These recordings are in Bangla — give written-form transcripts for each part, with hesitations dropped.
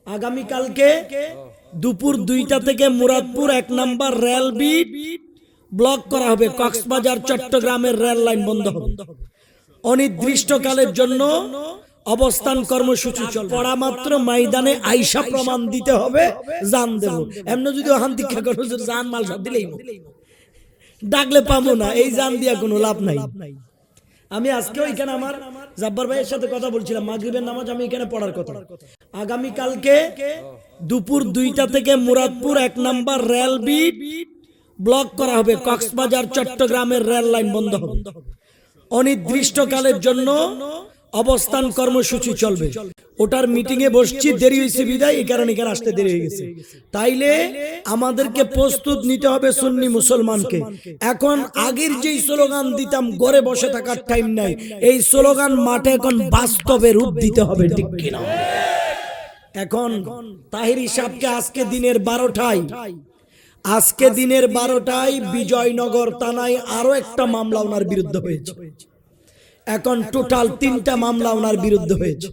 আগামীকালকে দুপুর 2টা থেকে মুরাদপুর 1 নম্বর রেল বিট ব্লক করা হবে। কক্সবাজার চট্টগ্রামের রেল লাইন বন্ধ হবে। অনির্দিষ্টকালের জন্য অবস্থান কর্মসূচি চলবে। পড়া মাত্র ময়দানে আইসা প্রমাণ দিতে হবে, জান দেব। এমন যদি অহান্তিকা করো জান মাল সব দিলেই ডাকলে পাবো না, এই জান দিয়া কোনো লাভ নাই। আমি আজকে এখানে আমার জাব্বার ভাইয়ের সাথে কথা বলছিলাম, মাগরিবের নামাজ আমি এখানে পড়ার কথা। আগামীকালকে দুপুর 2টা থেকে মুরাদপুর 1 নম্বর রেল বিট ব্লক করা হবে। কক্সবাজার চট্টগ্রামের রেল লাইন বন্ধ হবে। অনির্দিষ্টকালের জন্য অবস্থান কর্মসূচি চলবে। ওটার মিটিং এ বসছি, দেরি হয়েছে বিদায়, এই কারণে এখানে আসতে দেরি হয়ে গেছে। তাইলে আমাদেরকে প্রস্তুত নিতে হবে সুন্নি মুসলমানকে। এখন আগের যেই স্লোগান দিতাম ঘরে বসে থাকার টাইম নাই, এই স্লোগান মাঠে এখন বাস্তবে রূপ দিতে হবে, ঠিক কিনা? এখন তাহিরি সাহেবকে আজকে দিনের 12টায় বিজয়নগর থানায় আরো একটা মামলা ওনার বিরুদ্ধে হয়েছে। এখন টোটাল 3টা মামলা ওনার বিরুদ্ধে হয়েছে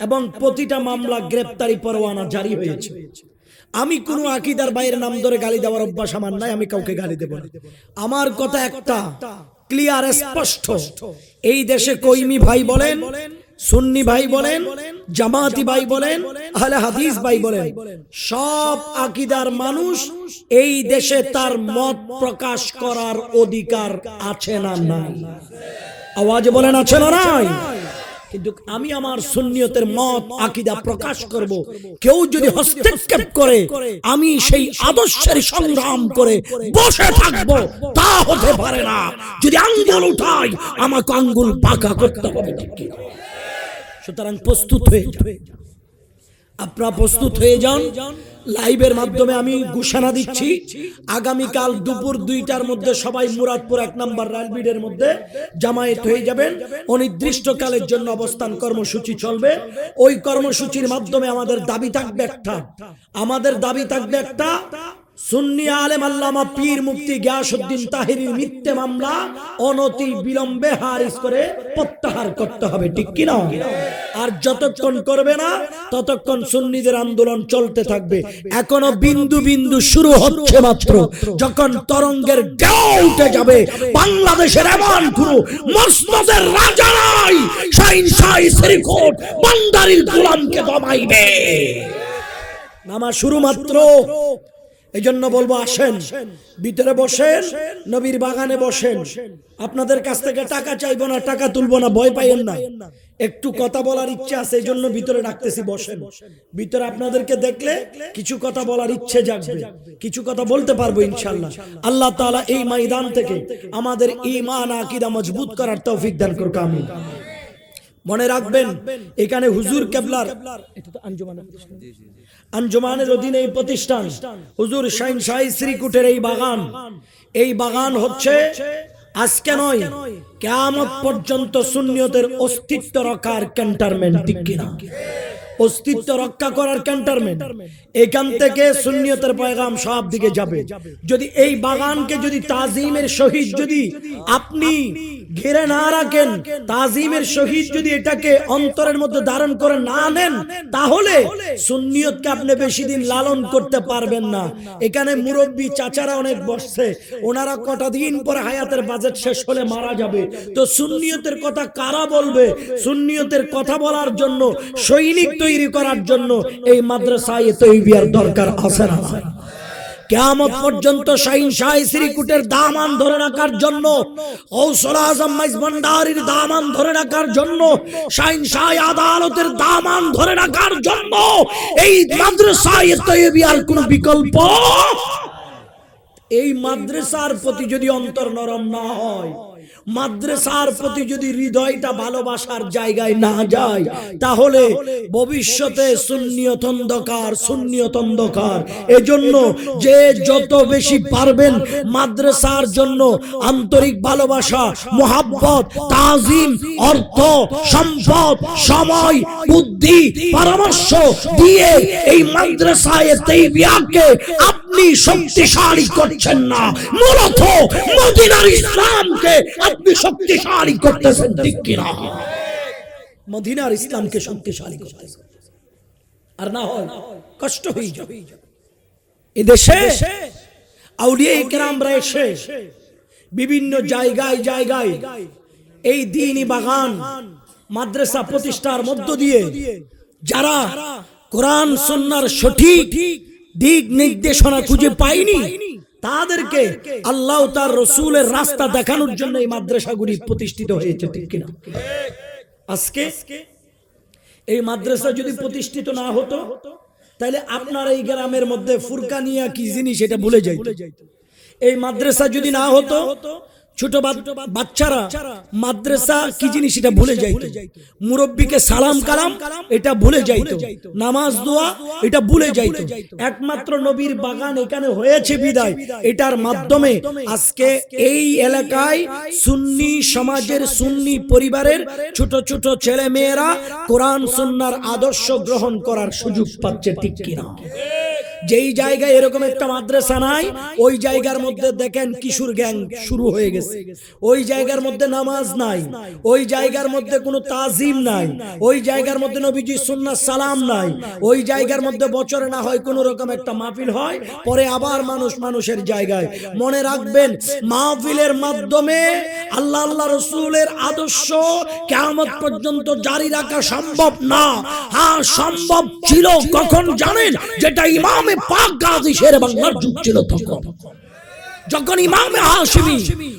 এবং প্রতিটা মামলা গ্রেপ্তারি পরোয়ানা জারি হয়েছে। আমি কোন আকীদার বাইরের নাম ধরে গালি দেওয়ার অভ্যাস আমার নাই, আমি কাউকে গালি দেব না। আমার কথা একটা ক্লিয়ার, স্পষ্ট। এই দেশে কইমি ভাই বলেন, সুন্নি ভাই বলেন, জামাতি ভাই বলেন, আহলে হাদিস ভাই বলেন, সব আকীদার মানুষ এই দেশে তার মত প্রকাশ করার অধিকার আছে না নাই? আওয়াজে বলেন আছে না নাই? কিন্তু আমি আমার সুন্নিয়তের মত আকীদা প্রকাশ করব। কেউ যদি হস্তক্ষেপ করে আমি সেই আদর্শের সংগ্রাম করে বসে থাকব, তা হতে পারে না। যদি আঙ্গুল উঠাই আমাকে আঙ্গুল বাঁকা করতে হবে। সুতরাং প্রস্তুত হয়ে যান, আপনারা প্রস্তুত হয়ে যান। লাইভের মাধ্যমে আমি ঘোষণা দিচ্ছি, আগামীকাল দুপুর 2টার মধ্যে সবাই মুরাদপুর 1 নম্বর রেলবিডের মধ্যে জামায়াত হয়ে যাবেন। অনির্দিষ্টকালের জন্য অবস্থান কর্মসূচি চলবে। ওই কর্মসূচির মাধ্যমে আমাদের দাবি থাকবে একটা, সুন্নি আলেম আল্লামা পীর মুফতি গিয়াসউদ্দিন তাহিরির মিথ্যে মামলা অনতি বিলম্বে খারিজ করে প্রত্যাহার করতে হবে, ঠিক কি না? আর যতক্ষণ করবে না ততক্ষণ সুন্নিদের আন্দোলন চলতে থাকবে। এখনো বিন্দু বিন্দু শুরু হচ্ছে মাত্র। যখন তরঙ্গের ঢেউ উঠে যাবে, বাংলাদেশের এমন কোনো মসনদের রাজা নাই শাহিনশাহ শরীফোট বান্দারির গোলামকে দমাইবে। নামাজ শুরু মাত্র। এই জন্য বলবো, আসেন ভিতরে বসেন, নবীর বাগানে বসেন। আপনাদের কাছ থেকে টাকা চাইবো না, টাকা তুলবো না, ভয় পাইয়েন না। একটু কথা বলার ইচ্ছা আছে, এই জন্য ভিতরে ডাকতেছি, বসেন। ভিতরে আপনাদেরকে দেখলে কিছু কথা বলার ইচ্ছে জাগবে, কিছু কথা বলতে পারবো ইনশাআল্লাহ। আল্লাহ তাআলা এই ময়দান থেকে আমাদের ঈমান আকীদা মজবুত করার তৌফিক দান করুক, আমিন। মনে রাখবেন, এখানে হুজুর কেবলার, এটা তো আঞ্জুমানের অধীনে এই প্রতিষ্ঠান, হুজুর শাহিনশাহ শ্রীকুটের এই বাগান হচ্ছে আজকে নয়, কিয়ামত পর্যন্ত সুন্নিয়তের অস্তিত্ব রক্ষার ক্যান্টনমেন্ট, ঠিক কিনা? অস্তিত্ব রক্ষা করার ক্যান্টনমেন্ট। এখান থেকে সুন্নিয়তের পয়গাম সব দিকে যাবে। যদি এই বাগানকে যদি তাজিমের সহিত যদি আপনি ঘিরে না রাখেন, তাজিমের সহিত যদি এটাকে অন্তরের মধ্যে ধারণ করে না নেন, তাহলে সুন্নিয়তকে আপনি বেশি দিন লালন করতে পারবেন না। এখানে মুরব্বী চাচারা অনেক বসছে, ওনারা কটা দিন পরে হায়াতের বাজেট শেষ হলে মারা যাবে। তো সুন্নিয়তের কথা কারা বলবে? সুন্নিয়তের কথা বলার জন্য সৈনিক তৈরি করার জন্য এই মাদ্রাসায় তৈবিয়ার দরকার আছে না? কিয়ামত পর্যন্ত শাহিনশাহ শ্রীকুটের দামান ধরে রাখার জন্য, গৌসুল আজম মাইজভান্ডারীর দামান ধরে রাখার জন্য, শাহিনশাহ আদালতের দামান ধরে রাখার জন্য এই মাদ্রাসায় তৈবিয়ার কোন বিকল্প। এই মাদ্রাসার প্রতি যদি অন্তর নরম না হয়, মাদ্রাসার প্রতি যদি হৃদয়টা ভালোবাসার জায়গায় না যায়, তাহলে ভবিষ্যতে সুন্নিয়ত অন্ধকার। এজন্য যে যত বেশি পারবেন মাদ্রাসার জন্য আন্তরিক ভালোবাসা, মোহাব্বত, তাজিম, অর্থ, সম্পদ, সময়, বুদ্ধি, পরামর্শ দিয়ে এই মাদ্রাসায়ে তাইয়্যিবাকে আপনি শক্তিশালী করছেন না, মূলত মদিনার ইসলামকে আপনি শক্তিশালী করতেছেন, ঠিক কিনা? মদিনার ইসলামকে শক্তিশালী করতেছেন। আর না হয় কষ্ট হয়ে যাবে। এদেশে আউলিয়া ইকরামরা এসে বিভিন্ন জায়গায় জায়গায় এই দ্বীনি বাগান মাদ্রাসা প্রতিষ্ঠার মধ্য দিয়ে যারা কোরআন সুন্নাহর সঠিক দিক নির্দেশনা খুঁজে পায়নি তাদেরকে আল্লাহ তার রসুলের রাস্তা দেখানোর জন্য এই মাদ্রাসাগুলি প্রতিষ্ঠিত হয়েছে, ঠিক কিনা? আজকে এই মাদ্রাসা যদি প্রতিষ্ঠিত না হতো তাহলে আপনার এই গ্রামের মধ্যে ফুরকানিয়া কি জিনিস এটা ভুলে যাইত। এই মাদ্রাসা যদি না হতো ছোট বাচ্চারা মাদ্রাসা কি জিনিস এটা ভুলে যাইত, মুরব্বীকে সালাম কালাম এটা ভুলে যাইত, নামাজ দোয়া এটা ভুলে যাইত। একমাত্র নবীর বাগান এখানে হয়েছে বিদায় এটার মাধ্যমে আজকে এই এলাকায় সুন্নি সমাজের সুন্নি পরিবারের ছোট ছোট ছেলে মেয়েরা কোরআন সুন্নাহর আদর্শ গ্রহণ করার সুযোগ পাচ্ছে, ঠিক কিনা? যেই জায়গায় এরকম একটা মাদ্রাসা নাই ওই জায়গার মধ্যে দেখেন কিশোর গ্যাং শুরু হয়ে গেছে, ওই জায়গার মধ্যে নামাজ নাই, ওই জায়গার মধ্যে কোনো তাজিম নাই, ওই জায়গার মধ্যে নবীজি সুন্নাহ সালাম নাই, ওই জায়গার মধ্যে বছরে না হয় কোন রকম একটা মাহফিল হয়, পরে আবার মানুষের জায়গায়। মনে রাখবেন মাহফিলের মাধ্যমে আল্লাহ আল্লাহ রসুলের আদর্শ কিয়ামত পর্যন্ত জারি রাখা সম্ভব না। হ্যাঁ সম্ভব ছিল কখন জানেন? যেটা ইমামে পাক গাজী শেরে বাংলার যুগ ছিল তখন, যখন ইমামে হাশিমি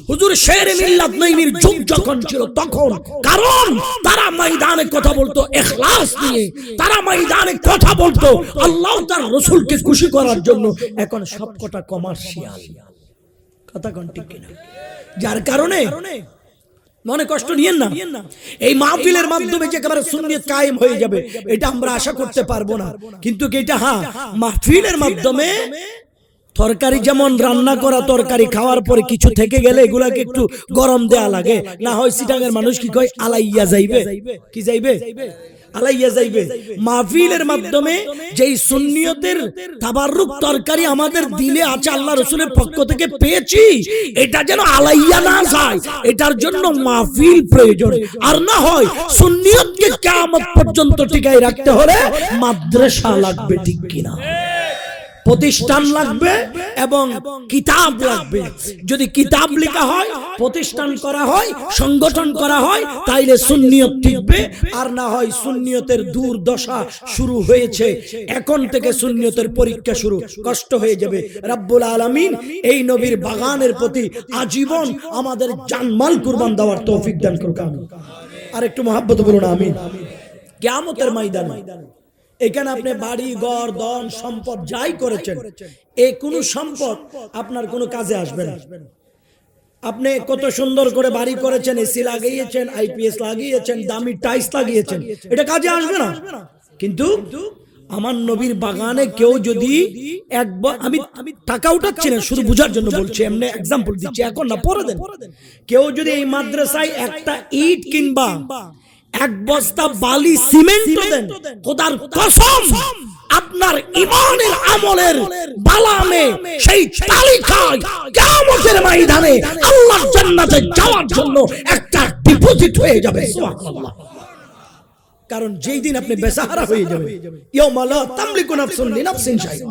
হুজুর শেরে মিল্লাত নঈমির যুগ যখন ছিল তখন। কারণ তারা ময়দানে কথা বলতো ইখলাস নিয়ে, তারা ময়দানে কথা বলতো আল্লাহ তার রাসূলকে খুশি করার জন্য। এখন সবকটা কমার্শিয়াল কথা কোন, ঠিক কিনা? যার কারণে মনে কষ্ট নিয়েন না, এই মাহফিলের মাধ্যমে যে একেবারে সুন্নিয়ত কায়েম হয়ে যাবে এটা আমরা আশা করতে পারবো না। কিন্তু এটা হ্যাঁ মাহফিলের মাধ্যমে তরকারি যেমন রান্না করা তরকারি খাওয়ার পরে কিছু থেকে গেলে এগুলাকে একটু গরম দেয়া লাগে, না হয় সিটাঙের মানুষ কি কয় আলাইয়া যাইবে, কি যাইবে? আলাইয়া যাইবে। মাহফিলের মাধ্যমে যেই সুন্নিয়তের তাবাররুক তরকারি আমাদের দিলে আছে আল্লাহ রাসূলের পক্ষ থেকে পেয়েছি, এটা যেন আলাইয়া না যায় এটার জন্য মাহফিল প্রয়োজন। আর না হয় সুন্নিয়তকে কিয়ামত পর্যন্ত টিকায় রাখতে হলে মাদ্রাসা লাগবে, ঠিক কিনা? প্রতিষ্ঠান লাগবে এবং কিতাব লাগবে। যদি কিতাব লেখা হয়, প্রতিষ্ঠান করা হয়, সংগঠন করা হয়, তাইলে সুন্নিয়ত টিকবে। আর না হয় সুন্নিয়তের দুর্দশা শুরু হয়েছে, এখন থেকে সুন্নিয়তের পরীক্ষা শুরু, কষ্ট হয়ে যাবে। রব্বুল আলামিন এই নবীর বাগানের প্রতি আজীবন আমাদের জানমাল কুরবান দেওয়ার তৌফিক দান করুক। আর একটু মহব্বত বলুন আমিন। কিয়ামতের ময়দানে এখানে আপনি বাড়ি ঘর ধন সম্পদ যাই করেছেন, এই কোন সম্পদ আপনার কোনো কাজে আসবে না। আপনি কত সুন্দর করে বাড়ি করেছেন, এসি লাগিয়েছেন, আইপিএস লাগিয়েছেন, দামি টাইলস লাগিয়েছেন, এটা কাজে আসবে না। কিন্তু আমার নবীর বাগানে কেউ যদি একবার, আমি টাকা উঠাচ্ছি না, শুধু বুঝার জন্য বলছি, এমনি এক্সাম্পল দিচ্ছি, এখন না পরে দেন। কেউ যদি এই মাদ্রাসায় একটা ইট কিংবা এক বস্তা বালি সিমেন্ট দেন, খোদার কসম আপনার ঈমানের আমলের বালামে সেই তালিকায় কিয়ামতের ময়দানে আল্লাহর জান্নাতে যাওয়ার জন্য একটা ডিপোজিট হয়ে যাবে। সুবহানাল্লাহ। কারণ যেই দিন আপনি বেসাহারা হয়ে যাবেন, ইয়াউমা লা তামলিকু নাফসুন লিনাফসিন শাইআ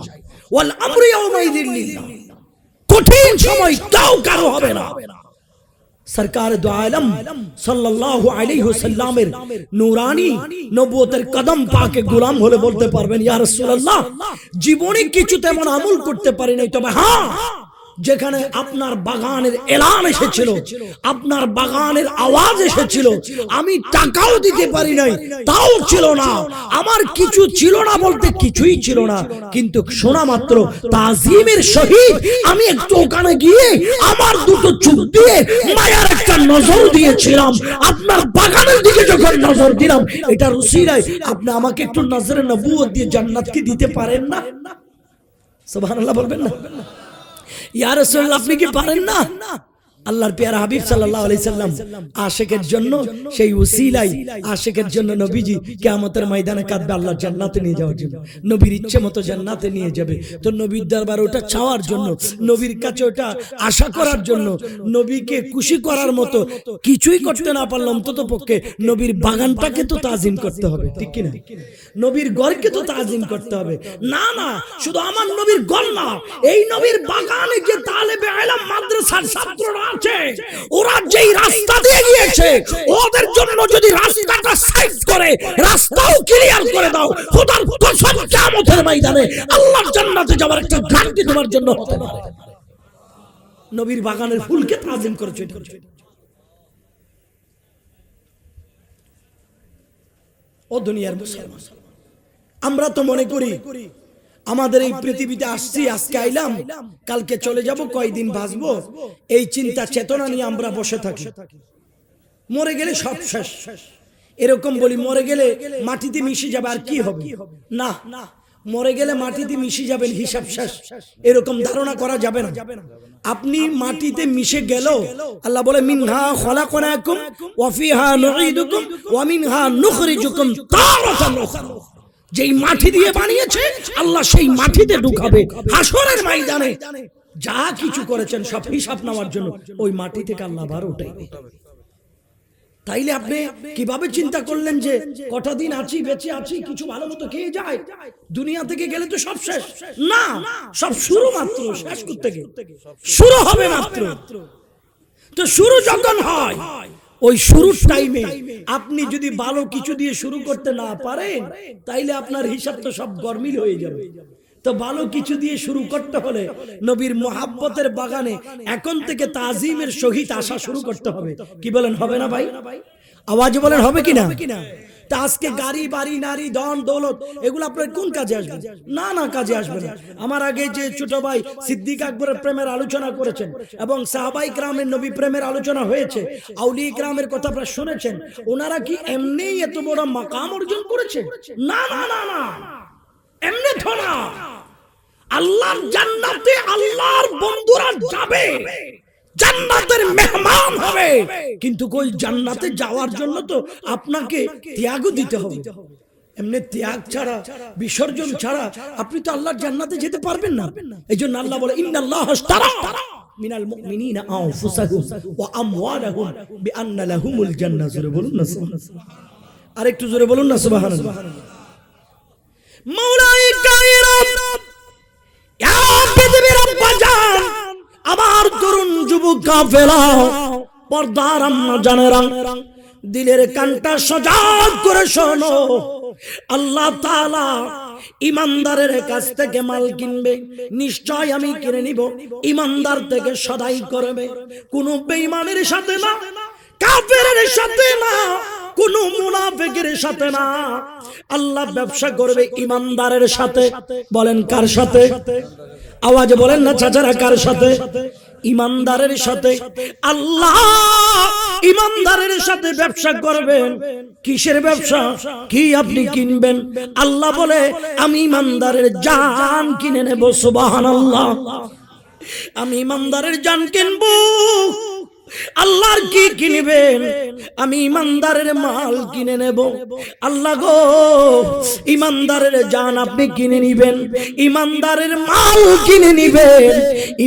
ওয়াল আমরু ইয়াউমাইযিন লিল্লাহ, কঠিন সময় কেউ কারো হবে না। সরকার দু আলম সাল্লাল্লাহু আলাইহি ওয়াসাল্লামের নূরানি নবুয়তের কদম পাকে গোলাম হলে বলতে পারবেন, ইয়া রাসূলুল্লাহ জীবনে কিছু তেমন আমল করতে পারি নাই, তবে হ্যাঁ যেখানে আপনার বাগানের এলান এসেছিল, আপনার বাগানের আওয়াজ এসেছিল, আমি টাকাও দিতে পারি নাই, তাও ছিল না, আমার কিছু ছিল না বলতে কিছুই ছিল না, কিন্তু শোনা মাত্র তাজিমের সহিত আমি একটু ওখানে গিয়ে আমার দুটো চোখ দিয়ে মায়ার একটা নজর দিয়েছিলাম। আপনার বাগানের দিকে যখন নজর দিলাম, এটা রুসিলায় আপনি আমাকে একটু নজরে নবুয়ত দিয়ে জান্নাত কি দিতে পারেন না? সুবহানাল্লাহ বলবেন না? ইয়া রাসূলুল্লাহ আপনি কি পারেন না? আল্লাহর পেয়ারা হাবিব সাল্লাল্লাহু আলাইহি সাল্লাম আশিকের জন্য সেই উসিলাই আশিকের জন্য নবীজি কিয়ামতের ময়দানে কাঁদবে আল্লাহর জান্নাতে নিয়ে যাওয়ার জন্য। নবীর ইচ্ছে মতো জান্নাতে নিয়ে যাবে। তো নবীর দরবারে ওটা চাওয়ার জন্য, নবীর কাছে ওটা আশা করার জন্য, নবীকে খুশি করার মতো কিছুই করতে না পারলে অন্তত পক্ষে নবীর বাগানটাকে তো তাজিম করতে হবে, ঠিক কি না? নবীর ঘরকে তো তাজিম করতে হবে। না না, শুধু আমার নবীর ঘর না, এই নবীর বাগানে যে তালেবে ইলম মাদ্রাসার ছাত্ররা আছে, ওরা যেই রাস্তা দিয়ে গিয়েছে, ওদের জন্য যদি রাস্তাটা সাইড করে রাস্তাও ক্লিয়ার করে দাও, খোদার কসম কিয়ামতের ময়দানে আল্লাহর জান্নাতে যাওয়ার একটা গ্যারান্টি তোমার জন্য হতে পারে। নবীর বাগানের ফুলকে তাজিম করেছে এটা। ও দুনিয়ার মুসলমান, আমরা তো মনে করি আমাদের এই পৃথিবীতে আসছি, আজকে আইলাম, কালকে চলে যাব, কয়দিন বাঁচবো, এই চিন্তা চেতনা নিয়ে আমরা বসে থাকি। মরে গেলে সব শেষ, এরকম বলি। মরে গেলে মাটিতে মিশে যাবে, আর কি হবে? না, মরে গেলে মাটিতে মিশে যাবেন, হিসাব শেষ, এরকম ধারণা করা যাবে না। আপনি মাটিতে মিশে গেল, আল্লাহ বলে মিনহা খলাকনাকুম ওয়া ফিহা নুঈদুকুম ওয়া মিনহা নুখরিজুকুম তারাতান উখরা। যেই মাটি দিয়ে বানিয়েছে আল্লাহ সেই মাটিতে ঢুকাবে হাসরের ময়দানে। যা কিছু করেছেন সব হিসাব নেওয়ার জন্য ওই মাটি থেকে আল্লাহ আবার উঠাইবে। তাইলে আপনি কিভাবে চিন্তা করলেন যে কটা দিন আছি, বেঁচে আছি, কিছু ভালো মতো খেয়ে যায়, দুনিয়া থেকে গেলে তো সব শেষ? না, সব শুরু মাত্র, শেষ করতে গেলে শুরু হবে মাত্র। তো শুরু যখন হয়, ওই শুরুর টাইমে আপনি যদি ভালো কিছু দিয়ে শুরু করতে না পারেন, তাইলে আপনার হিসাব তো সব গরমিল হয়ে যাবে। তো ভালো কিছু দিয়ে শুরু করতে হলে নবীর মোহাব্বতের বাগানে এখন থেকে তাজিমের সহিত আসা শুরু করতে হবে। কি বলেন, হবে না ভাই? আওয়াজে বলেন, হবে কিনা? তা আজকে গাড়ি বাড়ি নারী ধন দৌলত এগুলো আপনার কোন কাজে আসবে? না না, কাজে আসবে না। আমার আগে যে ছোট ভাই সিদ্দিক আকবরের প্রেমের আলোচনা করেছেন এবং সাহাবাই کرامের নবী প্রেমের আলোচনা হয়েছে, আউলিয়া کرامের কথা আপনারা শুনেছেন, ওনারা কি এমনি এত বড় মাকাম অর্জন করেছে? না না না না, এমনি তো না। আল্লাহর জান্নাতে আল্লাহর বন্ধুরা যাবে, জান্নাতের মেহমান হবে, কিন্তু কই জান্নাতে যাওয়ার জন্য তো আপনাকে ত্যাগও দিতে হবে। এমনি ত্যাগ ছাড়া, বিসর্জন ছাড়া আপনি তো আল্লাহর জান্নাতে যেতে পারবেন না। এইজন্য আল্লাহ বলে ইন্নাল্লাহ আশতারা মিনাল মুমিনিনা আনফুসাহুম ওয়া আমওয়ালাহুম বিআন্না লাহুমুল জান্নাহ। জোরে বলুন না সুবহানাল্লাহ, আর একটু জোরে বলুন না সুবহানাল্লাহ। মাওলাই কায়নাত, ইয়া পৃথিবীর আব্বাজান, আমার তরুণ যুবক কাফেলা, পর্দার আম্মা জানেরা, দিলের কানটা সজাগ করে শোনো। আল্লাহ তাআলা ইমানদারের কাছ থেকে মাল কিনবে, নিশ্চয় আমি কিনে নিব। ইমানদার থেকে সদাই করবে, কোন বেঈমানের সাথে না, কাফেরের সাথে না, কোন মুনাফিকের সাথে না। আল্লাহ ব্যবসা করবে ইমানদারের সাথে। বলেন কার সাথে? আওয়াজে বলেন না চাচারা, কার সাথে? ইমানদারের সাথে। আল্লাহ ইমানদারের সাথে ব্যবসা করবেন। কিসের ব্যবসা? কি আপনি কিনবেন? আল্লাহ বলে আমি ইমানদারের জান কিনে নেব। সুবহানাল্লাহ, আমি ইমানদারের জান কিনবো। আল্লাহর কি কিনবেন? আমি ইমানদারের মাল কিনে নেব। আল্লাহ গো, ইমানদারের জান আপনি কিনে নিবেন, ইমানদারের মাল কিনে নিবেন।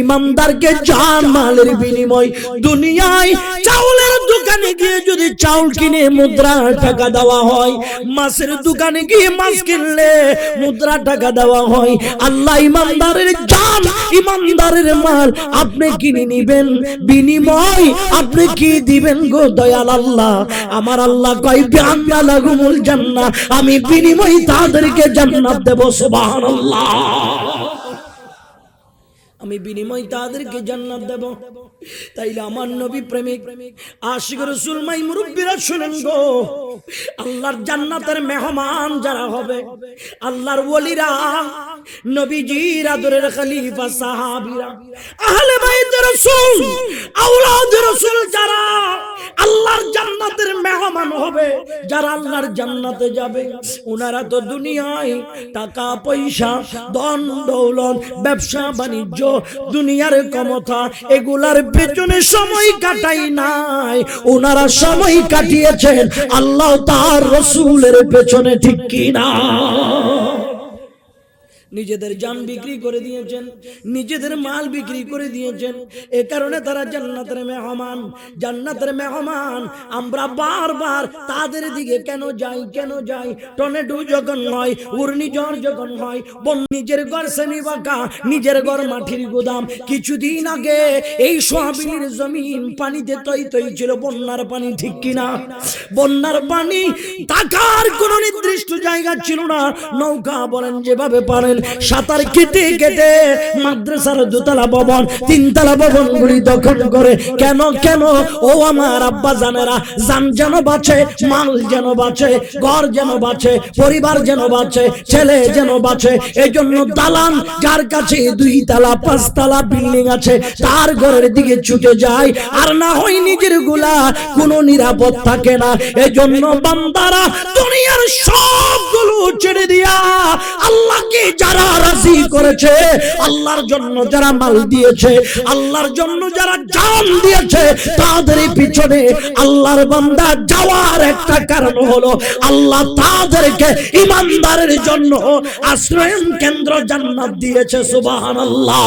ইমানদারকে জান মালের বিনিময় দুনিয়ায় চাউলের দোকানে গিয়ে যদি চাউল কিনে মুদ্রা টাকা দেওয়া হয়, মাছের দোকানে গিয়ে মাছ কিনলে মুদ্রা টাকা দেওয়া হয়। আল্লাহ ইমানদারের জান, ইমানদারের মাল আপনি কিনে নিবেন, বিনিময় আপনি কি দিবেন গো দয়াল আল্লাহ? আমার আল্লাহ কয় বিআন্না লাহুমুল জান্নাহ, আমি বিনিময় তাদেরকে জান্নাত দেব। সুবহানাল্লাহ, আমি বিনিময় তাদেরকে জান্নাত দেব। তাইলে আমার নবী প্রেমিক আশিক রাসূল মাই মুরব্বিরা শুনেন গো, আল্লাহর জান্নাতের মেহমান যারা হবে, আল্লাহর ওলিরা, নবীজির আদরের খলিফা সাহাবীরা, আহলে বাইত রাসূল, আওলাদ রাসূল, যারা আল্লাহর জান্নাতের মেহমান হবে, যারা আল্লাহর জান্নাতে যাবে, ওনারা তো দুনিয়ায় টাকা পয়সা, ধন দৌলত, ব্যবসা বাণিজ্য, দুনিয়ার ক্ষমতা, এগুলার পেছনে সময় কাটাই নাই, ওনারা সময় কাটিয়েছেন আল্লাহ তার রাসূলের পেছনে, ঠিক কি না? নিজেদের জান বিক্রি করে দিয়েছেন, নিজেদের মাল বিক্রি করে দিয়েছেন, এ কারণে তারা জান্নাতের মেহমান, জান্নাতের মেহমান। আমরা বারবার তাদের দিকে কেন যাই? টর্নেডো যখন হয়, ঘূর্ণিঝড় যখন হয়, নিজের ঘর সেমি বাঁকা, নিজের ঘর মাটির গোদাম। কিছুদিন আগে এই সোয়াবিনের জমিন পানিতে তৈ ছিল, বন্যার পানি, ঠিক কিনা? বন্যার পানি, থাকার কোন নির্দিষ্ট জায়গা ছিল না। নৌকা বলেন যেভাবে পারেন সাঁতার কেটে কেটে মাদ্রাসার দোতলা ভবন, তিনতলা ভবনগুলি দখল করে। কেন ও আমার আব্বা জানেরা, জান যেন বাঁচে, মাল যেন বাঁচে, ঘর যেন বাঁচে, পরিবার যেন বাঁচে, ছেলে যেন বাঁচে। এই জন্য দালান যার কাছে 2 তলা 5 তলা বিল্ডিং আছে, তার ঘরের দিকে ছুটে যায়, আর না হয় নিজের গুলা কোনো নিরাপদ থাকে না। এই জন্য বান্দারা দুনিয়ার সবগুলো ছেড়ে দিয়া আল্লাহকে যারা রাজি করেছে, আল্লাহর জন্য যারা মাল দিয়েছে, আল্লাহর জন্য যারা জান দিয়েছে, তাদের পিছনে আল্লাহর বান্দা যাওয়ার একটা কারণ হলো আল্লাহ তাদেরকে ইমানদারের জন্য আশ্রয় কেন্দ্র জান্নাত দিয়েছে। সুবহানাল্লাহ।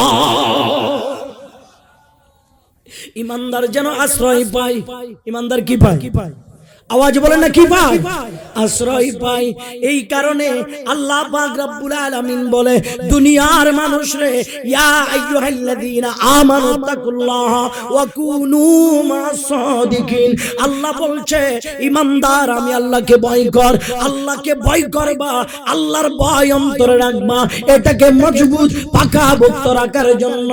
ইমানদার যেন আশ্রয় পায়। ইমানদার কি পায়? আওয়াজ বলেন না, কি পায়? আশ্রয় পায়। এই কারণে আল্লাহ পাক রব্বুল আলামিন বলে, দুনিয়ার মানুষ রে, ইয়া আইয়ুহাল্লাযীনা আমানু তাকুল্লাহ ওয়া কুনু মা'আস সাদিকিন। আল্লাহ বলছে, ইমানদার আমি আল্লাহকে ভয় কর, আল্লাহকে ভয় করবা, আল্লাহর ভয় অন্তরে রাখবা। এটাকে মজবুত পাকা ভক্ত রাখার জন্য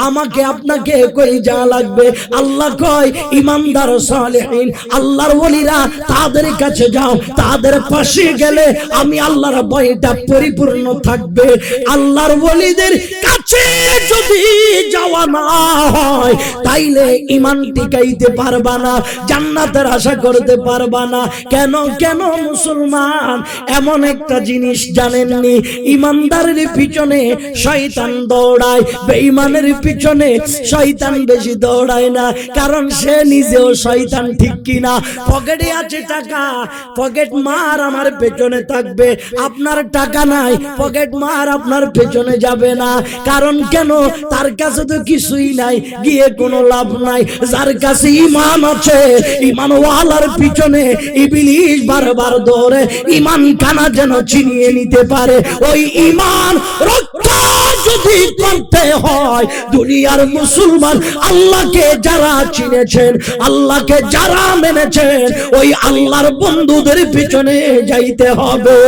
আমাকে আপনাকে কই যা লাগবে? আল্লাহ কয়, ইমানদার সালেহিন, আল্লাহর ওলিরা, তাদের কাছে যাও, তাদের পাশে গেলে আমি আল্লাহর ভয়টা পরিপূর্ণ থাকবে। আল্লাহর ওলিদের কাছে যদি যাওয়া না হয়, তাইলে ঈমান টিকাইতে পারবা না, জান্নাতের আশা করতে পারবা না। কেন মুসলমান, এমন একটা জিনিস জানেননি, ইমানদারের পিছনে শয়তান দৌড়ায়, বেঈমানের পিছনে শয়তান বেশি দৌড়ায় না, কারণ সে নিজেও শয়তান, ঠিক কিনা? পকেটে আছে টাকা, পকেট মার আমার পেছনে থাকবে। আপনার টাকা নাই, পকেট মার আপনার পেছনে যাবে না। কারণ কেন? তার কাছে তো কিছুই নাই, গিয়ে কোনো লাভ নাই। যার কাছে ঈমান আছে, ঈমানওয়ালার পিছনে ইবলিস বারবার দৌড়ে, ঈমান কানা যেন ছিনিয়ে নিতে পারে। ওই ঈমান রক্ষা যদি করতে হয়, দুনিয়ার মুসলমান আল্লাহকে যারা চিনেছেন, আল্লাহকে যারা মেনেছেন, ওই আল্লাহর বন্ধুদের পিছনে যাইতে হবে,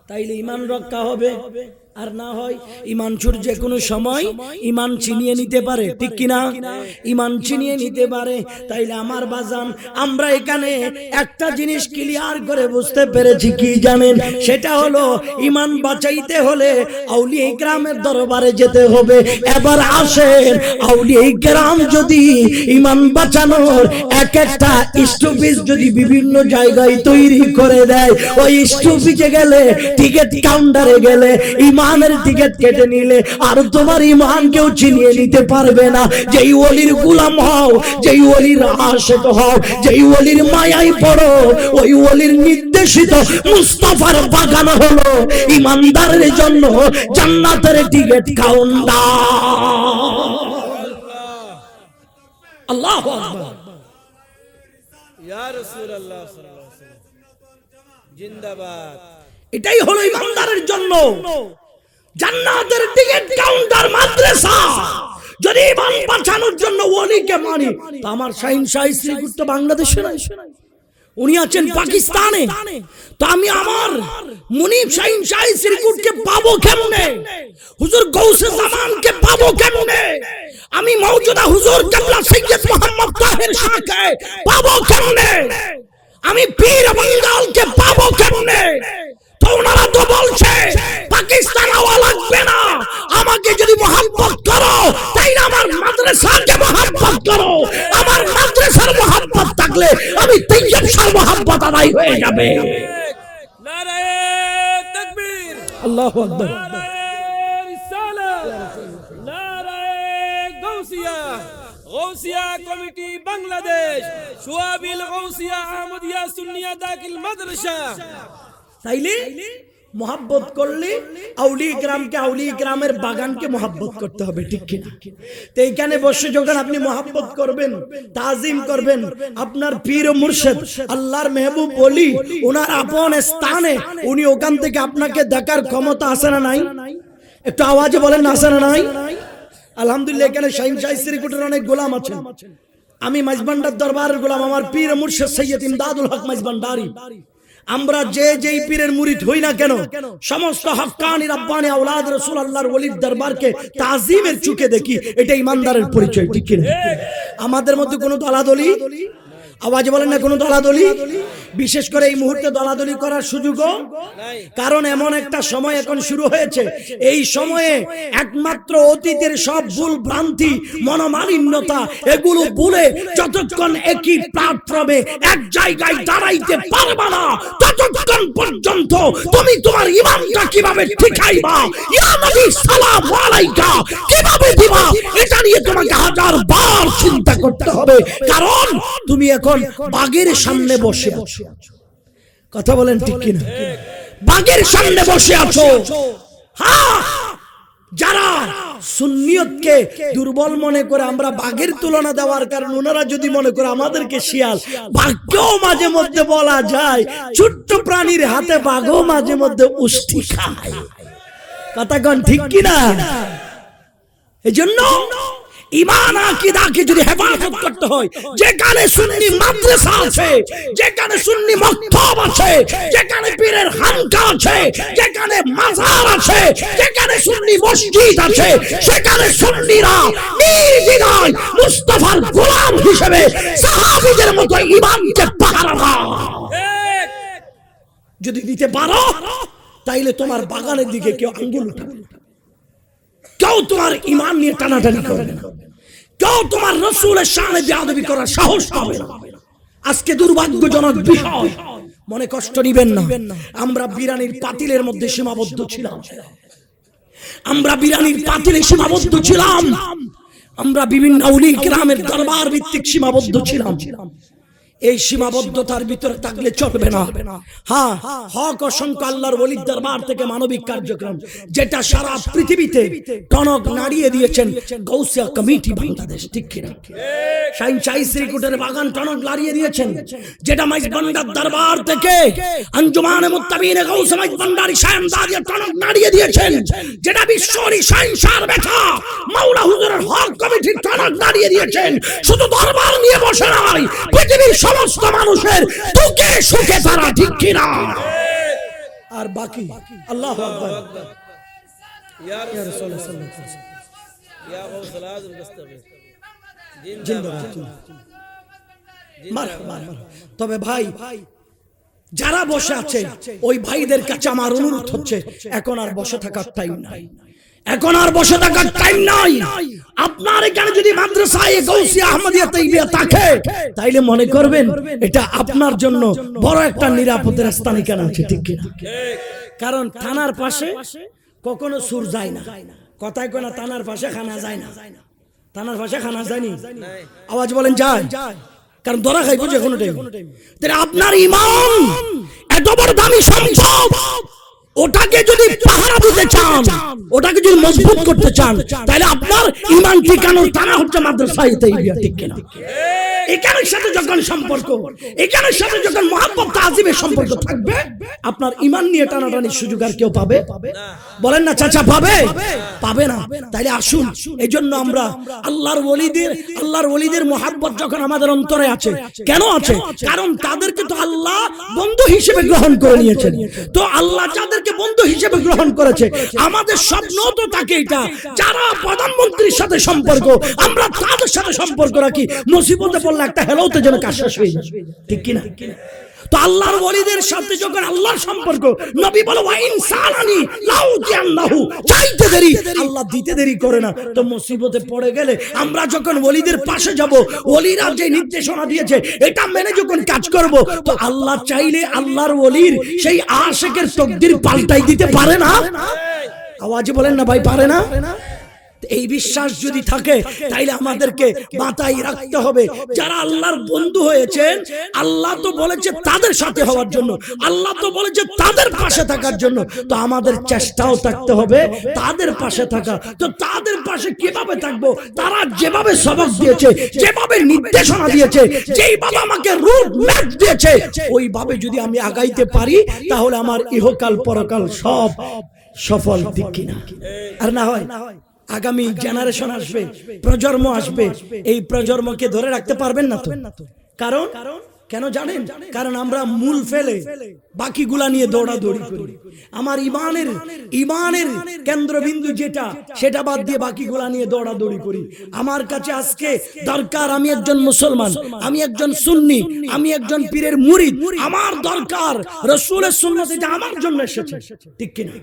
তাইলে ঈমান রক্ষা হবে। আর না হয় ঈমান চোর যে কোনো সময় ঈমান ছিনিয়ে নিতে পারে, ঠিক কিনা? ঈমান ছিনিয়ে নিতে পারে। তাইলে আমার বাজান, আমরা এখানে একটা জিনিস ক্লিয়ার করে বুঝতে পেরেছি, কি জানেন? সেটা হলো ঈমান বাঁচাইতে হলে আউলিয়া ইকরামের দরবারে যেতে হবে। এবার আসেন, আউলিয়া ইকরাম যদি ঈমান বাঁচানোর এক একটা স্টপেজ যদি বিভিন্ন জায়গায় তৈরি করে দেয়, ওই স্টপেজে গেলে, টিকিট কাউন্টারে গেলে, ঈমানের টিকিট কেটে নিলে আর তোমার ঈমান কেউ ছিনিয়ে নিতে পারবে না। যেই ওলির গোলাম হও, যেই ওলির আশিক হও, যেই ওলির মায়ায় পড়ো, ওই ওলির নির্দেশিত মুস্তাফার বাগান হলো ঈমানদারের জন্য জান্নাতের টিকিট কাউন্টার। আল্লাহু আকবার, ইয়া রাসূলুল্লাহ সাল্লাল্লাহু আলাইহি ওয়াসাল্লাম জিন্দাবাদ। এটাই হলো ঈমানদারের জন্য জান্নাতের টিকিট কাউন্টার, মাদ্রাসা। যদি ঈমান বাঁচানোর জন্য ওলিকে মানি, তো আমার শাহিন শাহী শ্রীকুট তো বাংলাদেশে নাই, উনি আছেন পাকিস্তানে। তো আমি আমার মুনিব শাহিন শাহী শ্রীকুটকে পাবো কেমনে? হুজুর গৌসে জামানকে পাবো কেমনে? আমি মওজুদা হুজুর কিবলা সৈয়দ মোহাম্মদ তাহের শাহকে পাবো কেমনে? আমি পীর বাঙ্গালকে পাবো কেমনে? তো ওনারা তো বলছে পাকিস্তান হওয়া লাগবে না, আমাকে যদি মহব্বত করো তাইলে আমার মাদ্রাসাকে মহব্বত করো, আমার মাদ্রাসার মহব্বত থাকলে আমি তৈয়ব শাহর মহব্বত আদায় হয়ে যাবে। নারায়ে তাকবীর, আল্লাহু আকবার। নারায়ে রিসালাত, নারায়ে গাউসিয়া, গাউসিয়া কমিটি বাংলাদেশ, শুয়াবিল গাউসিয়া আহমদিয়া সুন্নিয়া দাখিল মাদ্রাসা। তাইলে মোহাব্বত করলে আউলিয়া কিরামকে, আউলিয়া কিরামের বাগানকে মোহাব্বত করতে হবে, ঠিক কিনা? তো এইখানে বসে যখন আপনি মোহাব্বত করবেন, তাজিম করবেন, আপনার পীর ও মুর্শিদ আল্লাহর মেহবুব ওলি ওনার আপন স্থানে, উনি ওখান থেকে আপনাকে দেখার ক্ষমতা আছে না নাই? একটু আওয়াজে বলেন না, আছে না নাই? আলহামদুলিল্লাহ, এখানে শাহিন শাহ শ্রীকুটের অনেক গোলাম আছেন। আমি মাইজবান্ডার দরবারের গোলাম, আমার পীর ও মুর্শিদ সৈয়দ ইমদাদুল হক মাইজবান্ডারি। আমরা যেই পীরের মুরিদ হই না কেন, সমস্ত হক্কানি রাব্বানি আওলাদ রাসূল আল্লাহর ওলির দরবারকে তাজিমের চোখে দেখি, এটা ইমানদারের পরিচয়, ঠিক কি না? আমাদের মধ্যে কোনো দলাদলি, আওয়াজে বলেন না, কোনো দলাদলি, বিশেষ করে এই মুহূর্তে দলাদলি করার সুযোগও, কারণ এমন একটা সময় এখন শুরু হয়েছে, এই সময়ে একমাত্র অতীতের সব ভুল ভ্রান্তি, মনোমালিন্যতা, এগুলো ভুলে যতক্ষণ একই প্ল্যাটফর্মে এক জায়গায় দাঁড়াইতে পারবা না, ততক্ষণ পর্যন্ত তুমি তোমার ইমানটা কিভাবে ঠিকাইবা, ইয়া নবী সালাম আলাইকা কিভাবে দিবা, এটা নিয়ে তোমাকে হাজার বার চিন্তা করতে হবে। কারণ তুমি এখন বাঘের সামনে বসে আছো, কথা বলেন ঠিক কিনা? বাঘের সামনে বসে আছো। হ্যাঁ, যারা সুন্নিয়তকে দুর্বল মনে করে আমরা বাঘের তুলনা দেওয়ার কারণ, ওনারা যদি মনে করে আমাদেরকে শিয়াল, বাঘকেও মাঝে মধ্যে বলা যায় ছোট্ট প্রাণীর হাতে বাঘও মাঝে মধ্যে উষ্টি খায়, কথা কন ঠিক কিনা? এজন্য ঈমান আকীদাকে যদি হেফাজত করতে হয়, যেখানে সুন্নি মাদ্রাসা আছে, যেখানে সুন্নি মক্তব আছে, যেখানে পীরের খানকা আছে, যেখানে মাজার আছে, যেখানে সুন্নি মসজিদ আছে, সেখানে সুন্নিরা নির্দ্বিধায় মুস্তাফার গোলাম হিসেবে সাহাবীদের মতো ঈমানকে পাহারা দাও। যদি দিতে পারো তাইলে তোমার বাগানের দিকে কেউ আঙ্গুল উঠাবে না, কেউ তোমার ঈমান নিয়ে টানাটানি করবে না, কেউ তোমার রাসূলের শানে বেয়াদবি করার সাহস পাবে না। আজকে দুর্ভাগ্যজনক বিষয়, মনে কষ্ট নিবেন না, আমরা বিরানির পাতিলের মধ্যে সীমাবদ্ধ ছিলাম, আমরা বিরানির পাতিলে সীমাবদ্ধ ছিলাম, আমরা বিভিন্ন আউলিয়া কিরামের দরবার ভিত্তিক সীমাবদ্ধ ছিলাম। এই সীমাবদ্ধতার ভিতরে থাকলে চলবে না। হ্যাঁ, হক অসংখ্য আল্লাহর ওলির দরবার থেকে মানবিক কার্যক্রম, যেটা সারা পৃথিবীতে টনক নাড়িয়ে দিয়েছেন গাউসিয়া কমিটি বাংলাদেশ, ঠিক কিনা? শাহিন শাহ শ্রীকুটের বাগান টনক নাড়িয়ে দিয়েছেন, যেটা মাইজবান্ডার দরবার থেকে আঞ্জুমানে মুত্তাবিনে গাউস মাইজবান্ডারি শাহ দাদিয়া টনক নাড়িয়ে দিয়েছেন, যেটা বিশ্বরি শাহিন শাহর বেটা মাওলা হুজুরের হক কমিটি টনক নাড়িয়ে দিয়েছেন। শুধু দরবার নিয়ে বসে নাই, পৃথিবীর সমস্ত মানুষের দুঃখে সুখে তারা, ঠিক কিনা? আর বাকি আল্লাহু আকবার, ইয়া রাসূলুল্লাহ সাল্লাল্লাহু আলাইহি ওয়াসাল্লাম, ইয়া গাউসুল আযম মুস্তাফিজ জিন্দাবাদ। মারহাবা। তবে ভাই, যারা বসে আছে ওই ভাইদের কাছে আমার অনুরোধ হচ্ছে, এখন আর বসে থাকার টাইম নাই, এখন আর বসে থাকার টাইম নাই। আপনার এখানে যদি মাদ্রাসায়ে গাউসিয়া আহমদিয়া তাইবিয়া থাকে, তাইলে মনে করবেন এটা আপনার জন্য বড় একটা নিরাপদের স্থান এখানে আছে, ঠিক কিনা? কারণ থানার পাশে কখনো সুর যায় না, কথায় কোনা থানার পাশে খানা যায় না, থানার পাশে খানা যায়নি, আওয়াজ বলেন যায়, কারণ ধরা খাইবো যে কোনো টাইম। তাহলে আপনার ঈমান এত বড় দামি সম্পদ, ওটাকে যদি পাহারা দিতে চান, ওটাকে যদি মজবুত করতে চান, তাহলে আপনার ঈমান ঠিকানোর টানা হচ্ছে মাদ্রাসায়ে তাইবিয়া, ঠিক কিনা? এখানের সাথে যখন সম্পর্ক, এখানের সাথে যখন মহব্বত তাজিমের সম্পর্ক থাকবে, আপনার ঈমান নিয়ে টানাটানির সুযোগ আর কেউ পাবে? বলেন না চাচা, পাবে? পাবে না। তাইলে আসুন, এই জন্য আমরা আল্লাহর ওলিদের মহব্বত যখন আমাদের অন্তরে আছে, কেন আছে? কারণ তাদেরকে তো আল্লাহ বন্ধু হিসেবে গ্রহণ করে নিয়েছেন। তো আল্লাহ যাদেরকে বন্ধু হিসেবে গ্রহণ করেছে, আমাদের স্বপ্ন তো থাকে এটা, যারা প্রধানমন্ত্রীর সাথে সম্পর্ক, আমরা তাদের সাথে সম্পর্ক রাখি, মুসিবতে পড়লে একটা হেলাওতে যেন কাজ শেষ হয়ে যায়, ঠিক কিনা? তো আল্লাহর ওলিদের সাথে যখন আল্লাহর সম্পর্ক, নবী বলে ওয়া ইনসানানি লাউ জিয়ান্নাহু, চাইতে দেরি আল্লাহ দিতে দেরি করে না। তো মুসিবতে পড়ে গেলে আমরা যখন ওলিদের পাশে যাব, ওলিরা যে নির্দেশনা দিয়েছে এটা মেনে যখন কাজ করব, তো আল্লাহ চাইলে আল্লাহর ওলির সেই আশিকের তাকদীর পাল্টাই দিতে পারে না? আওয়াজে বলেন না ভাই, পারে না? এই বিশ্বাস যদি থাকে তাইলে আমাদেরকে মাথায় রাখতে হবে, যারা আল্লাহর বন্ধু হয়েছেন আল্লাহ তো বলেছে তাদের সাথে হওয়ার জন্য, আল্লাহ তো বলেছে তাদের পাশে থাকার জন্য। তো আমাদের চেষ্টাও থাকতে হবে তাদের পাশে থাকা। তো তাদের পাশে কিভাবে থাকবো? তারা যেভাবে সবক দিয়েছে, যেভাবে নির্দেশনা দিয়েছে, যেইভাবে আমাকে রুট ম্যাপ দিয়েছে, ওইভাবে যদি আমি আগাইতে পারি তাহলে আমার ইহকাল পরকাল সব সফল, ঠিক কিনা? আর না হয় আগামী জেনারেশন আসবে, প্রজন্ম আসবে, এই প্রজন্মকে ধরে রাখতে পারবেন না তো। কারণ কেন জানেন? কারণ আমরা মূল ফেলে বাকিগুলা নিয়ে দৌড়াদৌড়ি করি। আমার ইমানের কেন্দ্রবিন্দু যেটা, সেটা বাদ দিয়ে বাকিগুলা নিয়ে দৌড়াদৌড়ি করি। আমার কাছে আজকে দরকার আমি একজন মুসলমান, আমি একজন সুন্নি, আমি একজন পীরের মুরিদ। আমার দরকার রাসূলের সুন্নাত, এটা আমার জন্য এসেছে, ঠিক কিনা?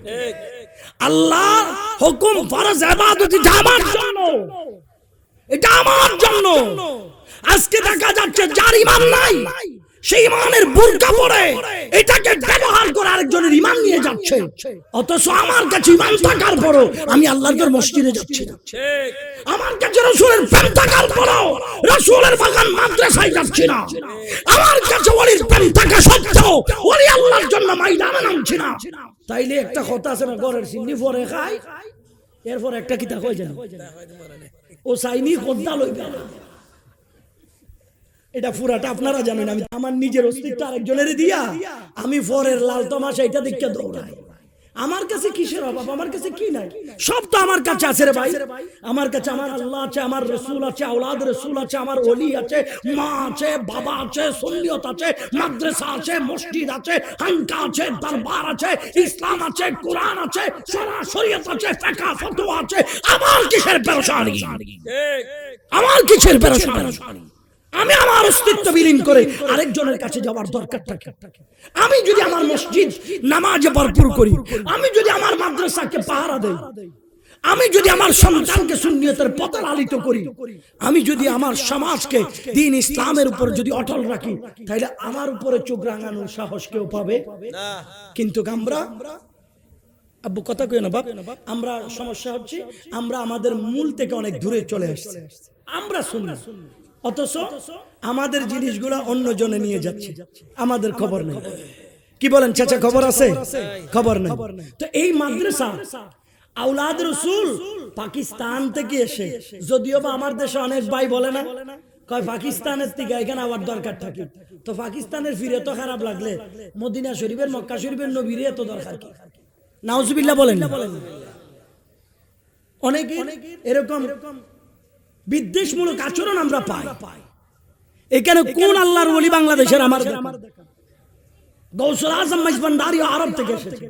আল্লাহ হুকুম ফরজ ইবাদত, এটা আমার জন্য, এটা আমার জন্য। আজকে দেখা যাচ্ছে যার ঈমান নাই, সেই ঈমানের বুরকা পরে এটাকে ব্যবহার করে আরেকজনের ঈমান নিয়ে যাচ্ছে। অথচ আমার কাছে ঈমান থাকার পরও আমি আল্লাহর মসজিদে যাচ্ছি না। আমার কাছে রাসূলের প্রেম থাকার পরও রাসূলের বাগান মাদ্রাসায় যাচ্ছি না। আমার কাছে ওলির প্রেম থাকা সত্ত্বেও ওলি আল্লাহর জন্য ময়দানে নামছি না। তাইলে একটা কথা আছে না, ঘরের সিন্নি পরে খায়, এরপর একটা কিতা হয়ে যায়, ও সাইনি খোদ্দা লইবে না। এটা পুরাটা আপনারা জানেন। আমি আমার নিজের অস্তিত্ব আরেকজনের দিয়া আমি পরের লাল তামাশা এটা দেখে দৌড়াই। আমার কাছে কিসের অভাব? আমার কাছে কি নাই? সব তো আমার কাছে আছে রে ভাই। আমার কাছে আমার আল্লাহ আছে, আমার রাসূল আছে, আওলাদ রাসূল আছে, আমার ওলি আছে, মা আছে, বাবা আছে, সুন্নিয়ত আছে, মাদ্রাসা আছে, মসজিদ আছে, খানকা আছে, দরবার আছে, ইসলাম আছে, কোরআন আছে, শরীয়ত আছে, ফিকহ ফতোয়া আছে। আমার কিসের পেরেশানি? আমার কিসের পেরেশানি? আমি আমার অস্তিত্ব বিলীন করে আরেকজনের কাছে যাওয়ার দরকার থাকে। আমি যদি আমার মসজিদ নামাজে ভরপুর করি, আমি যদি আমার মাদ্রাসাকে পাহারা দেই, আমি যদি আমার সন্তানকে সুন্নিয়তের পথে লালিত করি, আমি যদি আমার সমাজকে দ্বীন ইসলামের উপর যদি অটল রাখি, তাহলে আমার উপরে চোখ রাঙানোর সাহস কেউ পাবে না। কিন্তু আমরা আব্বু কথা কই না বাপ, আমরা সমস্যা হচ্ছে আমরা আমাদের মূল থেকে অনেক দূরে চলে আসছি। আমরা শুনি, অথচ আমাদের জিনিসগুলো অন্য জনে নিয়ে যাচ্ছে, আমাদের খবর নেই। কি বলেন চাচা, খবর আছে? খবর নেই। তো এই মাদ্রাসা আওলাদ রাসূল পাকিস্তান থেকে এসে, যদিও বা আমার দেশে অনেক ভাই বলে না, কয় পাকিস্তানের থেকে এখানে আবার দরকার থাকে। তো পাকিস্তানের ফিরে তো খারাপ লাগলে মদিনা শরীফের, মক্কা শরীফের নবীর এত দরকার কি? নাউজুবিল্লাহ বলেন না। অনেকে এরকম বিদ্বেষমূলক আচরণ আমরা পাই। এখানে কোন আল্লাহর ওলি বাংলাদেশের? আমার গৌসুল আজম মজবন্দারি আরব থেকে এসেছে,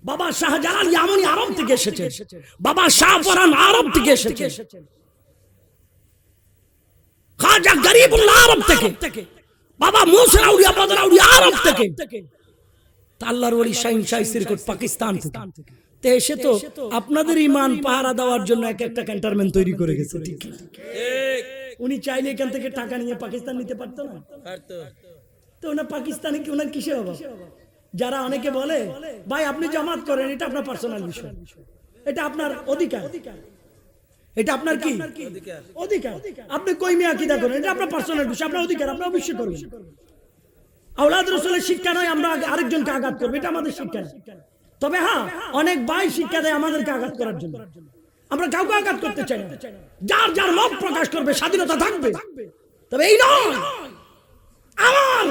বাবা শাহজালাল ইয়ামানি আরব থেকে এসেছে, বাবা শাহপরান আরব থেকে এসেছে, খাজা গরিবুল্লাহ আরব থেকে, বাবা মুসা আউলিয়া বদর আউলিয়া আরব থেকে, আল্লাহর ওলি শাহিন শাহ সিরকুট পাকিস্তান থেকে। তে এসে তো আপনাদের ঈমান পাহারা দেওয়ার জন্য এক একটা ক্যান্টনমেন্ট তৈরি করে গেছে, ঠিক কি? উনি চাইলে এখান থেকে টাকা নিয়ে পাকিস্তান নিতে পারতো না? তো ওনার পাকিস্তানে কি ওনার কিসের অভাব? যারা অনেকে বলে ভাই আপনি জামাত করেন, এটা আপনার পার্সোনাল বিষয়, এটা আপনার অধিকার, এটা আপনার কি অধিকার। আপনি কই মিয়া আকীদা করেন, এটা আপনার পার্সোনাল বিষয়, আপনার অধিকার, আপনি অবশ্যই করবেন। আওলাদ রাসূলের শিক্ষা নয় আমরা আরেকজনকে আঘাত করব, এটা আমাদের শিক্ষা। তবে হ্যাঁ, অনেক ভাই শিক্ষা দেয় আমাদেরকে আঘাত করার জন্য। আমরা কাউকে আঘাত করতে চাই না, যার যার মত প্রকাশ করবে, স্বাধীনতা থাকবে। তবে এই নয় আমার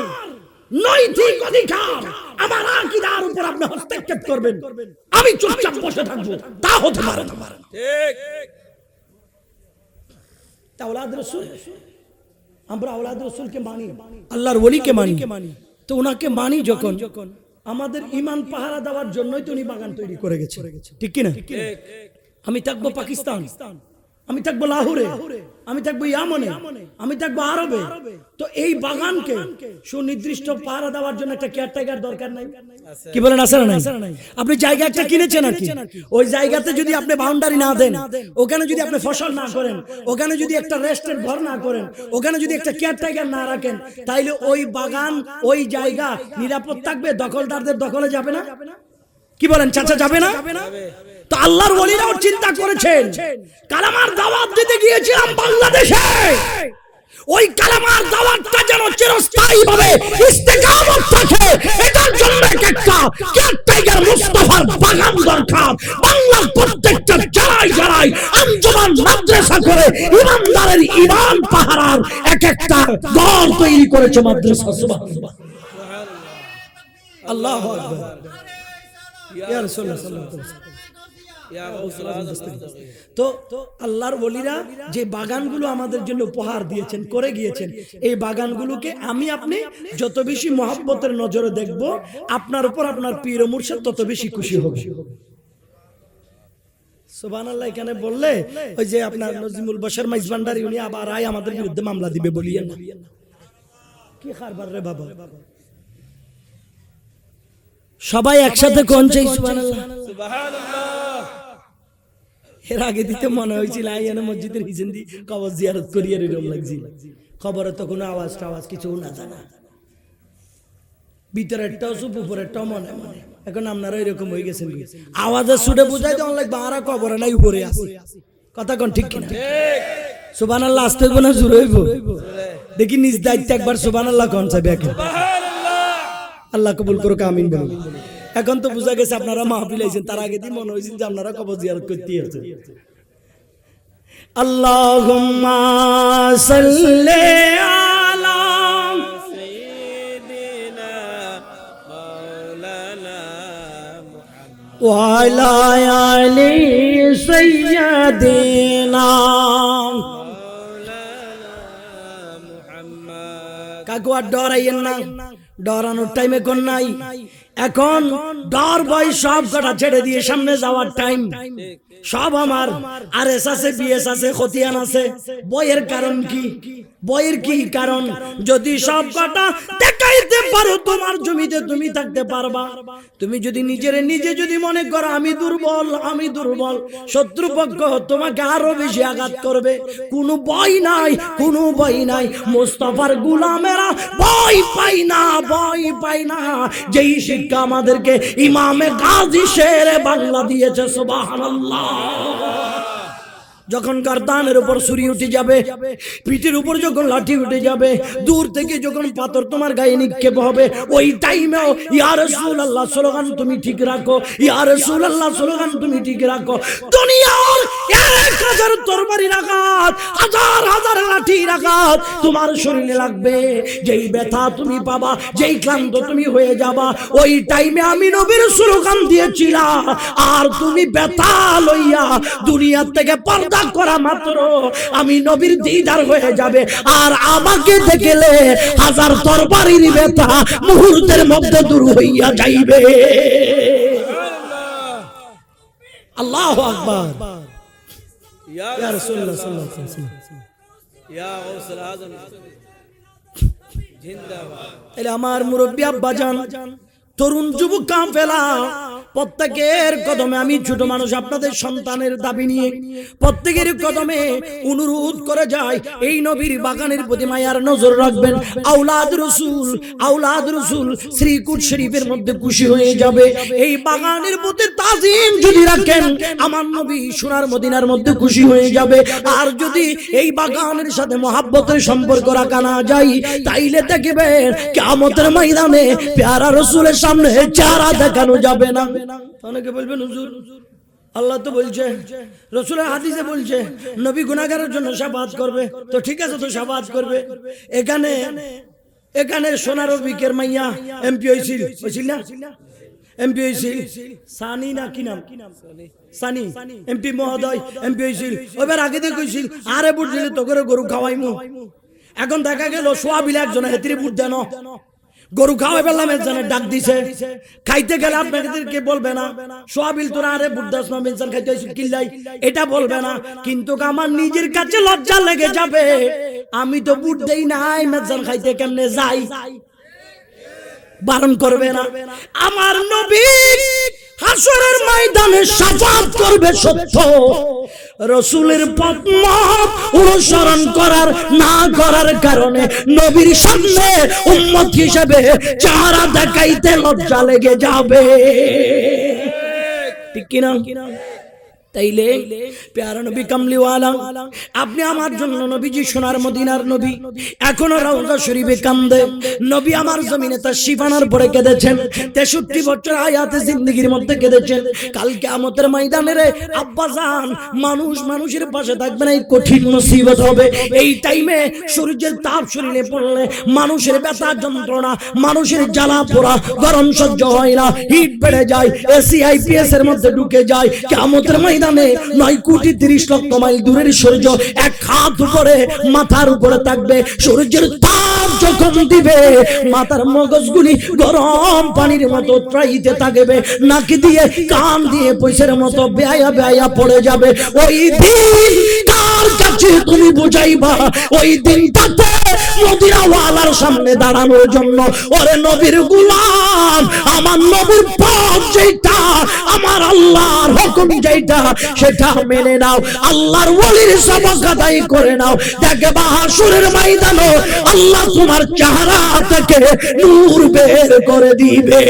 নৈতিক অধিকার, আমার আকীদার উপর আপনি হস্তক্ষেপ করবেন, আমি চুপচাপ বসে থাকবো, তা হতে পারে না। ঠিক। তা আওলাদ রাসূল, আমরা আওলাদ রাসূলকে মানি, আল্লাহর ওলিকে মানি। তো ওনাকে মানি যখন, আমাদের ঈমান পাহারা দেওয়ার জন্যই তো উনি বাগান তৈরি করে গেছে, ঠিক কি না? আমি থাকবো পাকিস্তান, আমি থাকবো লাহোরে, আমি থাকবো ইয়ামনে, আমি থাকবো আরবে। তো এই বাগানকে সুনির্দিষ্ট পাহারা দেওয়ার জন্য একটা কেয়ারটেকার দরকার নাই? কি বলেন, আছে না নাই? আপনি জায়গা একটা কিনেছেন নাকি, ওই জায়গাতে যদি আপনি বাউন্ডারি না দেন, ওখানে যদি আপনি ফসল না করেন, ওখানে যদি একটা রেস্টের ঘর না করেন, ওখানে যদি একটা কেয়ারটেকার না রাখেন, তাইলে ওই বাগান ওই জায়গা নিরাপদ থাকবে? দখলদারদের দখলে যাবে না? কি বলেন চাচা, যাবে না? তো আল্লাহর ওলিরাও চিন্তা করেছেন, কালামার দাওয়াত দিতে গিয়েছিলাম বাংলাদেশে, ওই কালামার দাওয়াতটা যেন চিরস্থায়ী ভাবে ইস্তেকামত থাকে, এটার জন্য একটা কেয়ারটেকার মুস্তাফার বাগান দরকার। বাংলার প্রত্যেকটা জেলায় আঞ্জুমান মাদ্রাসা করে ইমানদারের ইমান পাহারার এক একটা ঘর তৈরি করেছে মাদ্রাসা। সুবহানাল্লাহ, আল্লাহু আকবার, ইয়া রাসূলুল্লাহ সাল্লাল্লাহু আলাইহি ওয়াসাল্লাম। তো আল্লাহর ওলিরা যে বাগানগুলো আমাদের জন্য উপহার দিয়েছেন, করে গিয়েছেন, এই বাগানগুলোকে আমি আপনি যত বেশি মহব্বতের নজরে দেখব, আপনার উপর আপনার পীর ও মুর্শিদ তত বেশি খুশি হবে। সুবহানাল্লাহ। এখানে বললে ওই যে আপনার নজিমুল বশর মাইজভান্ডারি, উনি আবার আমাদের বিরুদ্ধে মামলা দিবে বলিয়েন না। কি খারবার রে বাবা, সবাই একসাথে কোন চাই সুবহানাল্লাহ, সুবহানাল্লাহ। এর আগে দিতে মনে হয়েছিল আইয়ানা মসজিদের হিজেন্দি কবর জিয়ারত করিয়ে এরকম লাগছিল। খবরে তো কোনো আওয়াজ টাওয়াজ কিছু না জানা, ভিতরেরটাও চুপ, উপরেরটাও মনে মনে। এখন আপনারা এরকম হয়ে গেছেন, আওয়াজের সুরে বুঝাই তো লাগবে আর কবরে নাই উপরে আছে। কথা কোন ঠিক কিনা? সুবহানাল্লাহ আসতে হইব না জোরে হইব? দেখি নিজ দায়িত্বে একবার সুবহানাল্লাহ কোন চাইবে। আল্লাহ কবুল করুক, আমিন বলুন। এখন তো বুঝা গেছে আপনারা মাহফিল আইছেন, তার আগে দিয়ে মনে হয়েছিল যে আপনারা কবর জিয়ারত করতে আছেন। আল্লাহুম্মা সাল্লি আলা সাইয়্যিদিনা মাওলানা মুহাম্মদ ওয়া আলা আলি সাইয়্যিদিনা মাওলানা মুহাম্মদ। কাকু আর ডরাইয়েন না, ডরানোর টাইমে কোন নাই। এখন ডর ভয় সব কটা ছেড়ে দিয়ে সামনে যাওয়ার টাইম। সব আমার আরএস আছে, বিএস আছে, খতিয়ান আছে। বয়ের কারণ কি? বয়ের কি কারণ? যদি সব কটা দেখাইতে পারো তোমার জমিতে তুমি থাকতে পারবা। তুমি যদি নিজে যদি মনে করো আমি দুর্বল, আমি দুর্বল, শত্রুপক্ষ তোমাকে আরো বেশি আঘাত করবে। কোনো ভয় নাই, কোনো ভয় নাই। মুস্তাফার গোলামেরা ভয় পাই না, ভয় পাই না। যেই শিক্ষা আমাদেরকে ইমামে গাজী শেরে বাংলা দিয়েছে। সুবহানাল্লাহ। যখন গর্দানের উপর ছুরি উঠে যাবে, পিঠের উপর যখন লাঠি উঠে যাবে, দূর থেকে যখন পাথর তোমার গায়ে নিক্ষেপ হবে, ওই টাইমেও ইয়া রাসূলুল্লাহ স্লোগান তুমি ঠিক রাখো, ইয়া রাসূলুল্লাহ স্লোগান তুমি ঠিক রাখো। দুনিয়ার 1000 তরবারি আঘাত, হাজার হাজার লাঠি আঘাত তোমার শরীরে লাগবে, যেই ব্যথা তুমি পাবা, যেই ক্লান্ত তুমি হয়ে যাবা, ওই টাইমে আমি নবীর স্লোগান দিয়েছিলাম, আর তুমি ব্যথা লইয়া দুনিয়া থেকে পর্দা করা মাত্র আমি নবীর দিদার হয়ে যাবে। আর আমাকে দেখলে হাজার তরবারির ব্যথা মুহূর্তের মধ্যে দূর হইয়া যাইবে। আল্লাহু আকবার, ইয়া ইয়া রাসূলুল্লাহ সাল্লাল্লাহু আলাইহি ওয়াসাল্লাম, ইয়া গাউসুল আযম জিন্দাবাদ। এলে আমার মুরব্বি আব্বাজান, তরুণ যুবক কাফেলা, প্রত্যেকের কদমে আমি ছোট মানুষ আপনাদের সন্তানের দাবি নিয়ে প্রত্যেকের কদমে অনুরোধ করে যাই, এই নবীর বাগানের প্রতি মায়ার নজর রাখবেন। আওলাদ রসুল শ্রীকুট শরীফের মধ্যে খুশি হয়ে যাবে। এই বাগানের প্রতি তাজিম যদি রাখেন, আমার নবী সোনার মদিনার মধ্যে খুশি হয়ে যাবে। আর যদি এই বাগানের সাথে মহাব্বতের সম্পর্ক রাখা না যায়, তাইলে দেখবেন কিয়ামতের ময়দানে প্যারা রসুলের সামনে চেহারা দেখানো যাবে না। অনেকে বলবেন হুজুর আল্লাহ তো বলছে, রাসূলের হাদিসে বলছে নবী গুনাহগারের জন্য শাফাআত করবে। তো ঠিক আছে, তো শাফাআত করবে। এখানে সোনার বিকের মাইয়া এমপি হইছিল না? এমপি হইছিল সানি না কি নাম? সানি এমপি মহোদয় এমপি হইছিল। ওইবার আগে দিয়ে কইছিল আরে ভোট দিলে তো করে গরু খাওয়াইমু। এখন দেখা গেল সোয়াবিল একজন হেতিরে ভোট দেন, গরু খাওয়াই ফেললাম একজনের ডাক দিছে, খাইতে গেলে আপনাদেরকে বলবে না সোয়াবিল তোরা আরে বুদ্ধাস মামিনসান খাইতে হইছে কিল্লাই, এটা বলবে না। কিন্তু আমার নিজের কাছে লজ্জা লেগে যাবে, আমি তো বুঝতেই নাই মেজান খাইতে কেমনে যাই, বারণ করবে না। আমার নবী হাসরের ময়দানে শাফাত করবে সত্য, রাসূলের পথমত অনুসরণ করার না করার কারণে নবীর সামনে উম্মত হিসেবে চেহারা দেখাইতে লজ্জা লেগে যাবে, ঠিক কিনা? তাইলে প্যারা নবী কামলিওয়ালা, আপনি আমার জন্য নবীজি সোনার মদিনার নবী, এখনো রওজা শরীফে কান্দে। নবী আমার জমিনে তার শিফানার পরে কেঁদেছেন, 63 বছর হায়াতে জিন্দেগির মধ্যে কেঁদেছেন। কাল কিয়ামতের ময়দানে রে আব্বাজান, মানুষ মানুষের পাশে থাকবে না, এই কঠিন মুসিবত হবে। এই টাইমে সূর্যের তাপ শরীরে পড়লে মানুষের ব্যথা যন্ত্রণা, মানুষের জ্বালা পোড়া, গরম সহ্য হয় না, হিট বেড়ে যায়, এসি আইপিএস এর মধ্যে ঢুকে যায়। কিয়ামতের ময়দানে 9 কোটি 30 লক্ষ মাইল দূরের সূর্য এক হাত উপরে মাথার উপরে থাকবে। সূর্যের তাপ যখন দিবে মাথার মগজগুলি গরম পানির মতো ত্রাইতে থাকবে, নাকি দিয়ে কান দিয়ে পয়সার মতো বেয়া বেয়া পড়ে যাবে। ওই দিন কার কাছে তুমি বুঝাইবা? ওই দিনটাতে মদিনাওয়ালার সামনে দাঁড়ানোর জন্য, ওরে নবীর গোলাম, আমার নবীর পথ যেটা, আমার আল্লাহর হুকুম যেটা, সেটা মেনে নাও, আল্লাহর ওলির সবক আদায় করে নাও। দেখবা হাসরের ময়দানে আল্লাহ তোমার চেহারা থেকে নূর বের করে দিবে।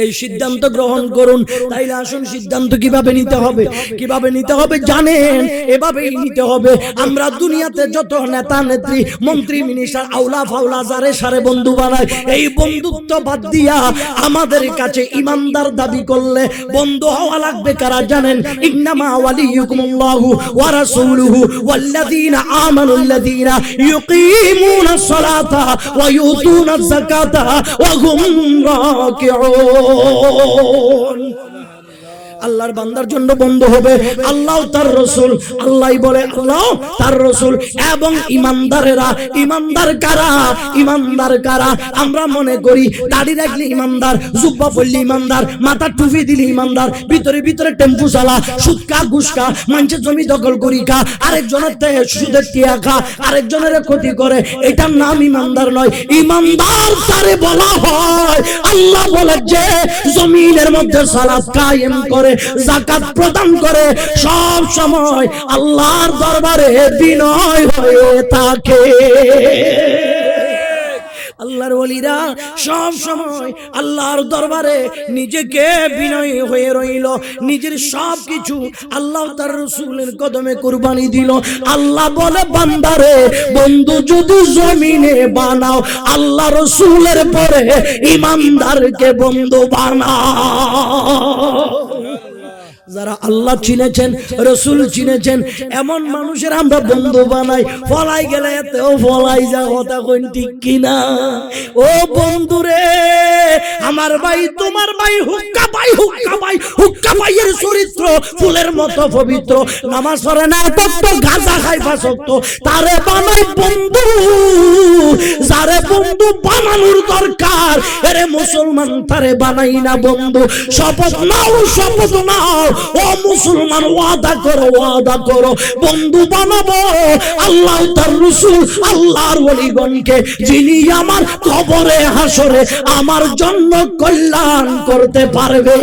এই সিদ্ধান্ত গ্রহণ করুন। তাইলে আসুন সিদ্ধান্ত কিভাবে নিতে হবে, কিভাবে নিতে হবে জানেন? এভাবেই নিতে হবে। আমরা দুনিয়াতে যত নেতা নেত্রী মন্ত্রী মিনিস্টার আউলা ফাউলা যারে সারে বন্ধু বানায়, এই বন্ধুত্ব বাদ দিয়া আমাদের কাছে ইমানদার দাবি করলে বন্ধু হওয়া লাগবে কারা জানেন? ইন্নামা ওয়ালিয়ুকুমুল্লাহু ওয়া রাসূলুহু ওয়াল্লাযীনা আমানুল্লাযীনা ইউকিমুনাস সালাতা ওয়া ইউতুনাজ যাকাতা ওয়া হুম রাকিউন। আল্লাহর বান্দার জন্য বন্ধু হবে আল্লাহ তার রাসূল। আল্লাহই বলে আল্লাহ তার রাসূল এবং ইমানদারেরা। ইমানদার কারা? ইমানদার কারা? আমরা মনে করি দাড়ি রাখলে ইমানদার, জুব্বা পরলে ইমানদার, মাথা টুপি দিলে ইমানদার, ভিতরে ভিতরে টেম্পু চালা, সুদকা ঘুষকা, মানুষের জমি দখল করি খা, আরেকজনের থেকে সুদের টিয়া খা, আরেকজনের ক্ষতি করে, এটার নাম ইমানদার নয়। ইমানদার তারে বলা হয় আল্লাহ বলে যে জমিনের মধ্যে সালাত কায়েম করে, যাকাত প্রদান করে, সব সময় আল্লাহর দরবারে বিনয় হয়ে থাকে। আল্লাহর ওলিরা সব সময় আল্লাহর দরবারে নিজেকে বিনয়ী হয়ে রইল, নিজের সব কিছু আল্লাহ তার রাসূলের কদমে কুরবানি দিল। আল্লাহ বলে বান্দারে বন্ধু যদি জমিনে বানাও, আল্লাহ রাসূলের পরে ইমানদারকে বন্ধু বানাও। যারা আল্লাহ চিনেছেন, রাসূল চিনেছেন, এমন মানুষের আমরা বন্ধু বানাই। ফলাই গেলে এতেও ফলাই যা, কথা কইন ঠিক কিনা? ও বন্ধুরে, আমার ভাই তোমার ভাই হুক্কা ভাই, হুক্কা ভাই, হুক্কা ভাইয়ের চরিত্র ফুলের মতো পবিত্র, নামাজ পড়ে না তত, গাঁজা খায় ফাসক্ত, তারে বানাই বন্ধু। যারে বন্ধু বানানোর দরকার, এরে মুসলমান তারে বানাই না বন্ধু। শপথ নাও, শপথ নাও, ও মুসলমান, ওয়াদা করো, ওয়াদা করো, বন্ধু বানাবো আল্লাহ তার রাসূল, আল্লাহর ওলিগণকে, যিনি আমার কবরে হাসরে আমার জন্য কল্যাণ করতে পারবে।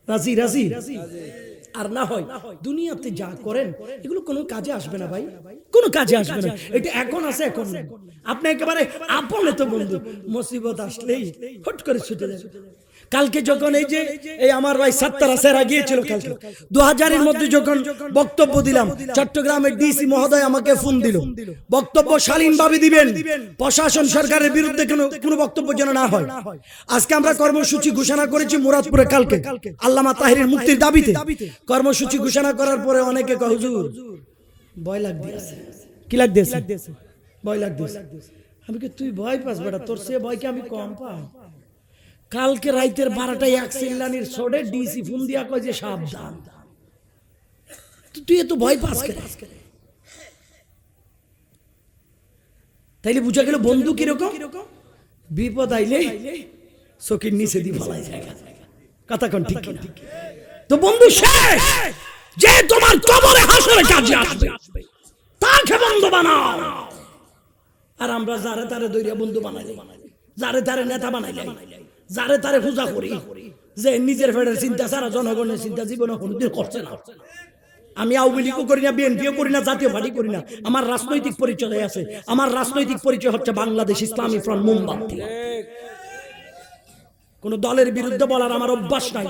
রাজি রাজি? আর না হয় দুনিয়াতে যা করেন এগুলো কোনো কাজে আসবে না ভাই, কোনো কাজে আসবে না। এটা এখন আছে, এখন নেই। আপনি একেবারে আপন তো বন্ধু, মুসিবত আসলেই হট করে ছুটে যাবে। কালকে যখন এই আমার ভাই সাত্তারা সেরা গিয়েছিল, কালকে 2000-এর মধ্যে যখন বক্তব্য দিলাম, চট্টগ্রামের ডিসি মহোদয় আমাকে ফোন দিল, বক্তব্য শালীনভাবে দিবেন, প্রশাসন সরকারের বিরুদ্ধে কোনো বক্তব্য যেন না হয়। আজকে আমরা কর্মসূচি ঘোষণা করেছি মুরাদপুরে, কালকে আল্লামা তাহেরের মুক্তির দাবিতে কর্মসূচি ঘোষণা করার পরে অনেকে কয় হুজুর ভয় লাগতেছে। কি লাগতেছে? ভয় লাগতেছে। আমি কি তুই ভয় পাস বেটা, তোর সে ভয় কি আমি কম পাই? কালকে রাইতের 12টায় এক সিল্লানির সোডে ডিসি ফোন দিয়া কয় যে সাবধান, তুই এত ভয় পাস কেন? তাইলে বুঝা গেল বন্ধু কিরকম, বিপদ আইলে চোখের নিচে দিয়ে ফলাই যায়, কথা কোন ঠিক কিনা? তো বন্ধু শেষ, যে তোমার কবরে হাসরে কাজে আসবে তাকে বন্ধু বানাও। আর আমরা যারে তারে দইরা বন্ধু বানাইলে, যারে তারে নেতা বানাইলে, যারে তারে পূজা করি, যে নিজের ফেডার চিন্তা ছাড়া জনগণের চিন্তা জীবনে কোনোদিন করছে না। আমি আওয়ামী লীগও করি না, বিএনপিও করি না, জাতীয় পার্টি করি না। আমার রাজনৈতিক পরিচয় আছে, আমার রাজনৈতিক পরিচয় হচ্ছে বাংলাদেশ ইসলামী ফ্রন্ট মোমবাতি। কোন দলের বিরুদ্ধে বলার আমার অভ্যাস নাই,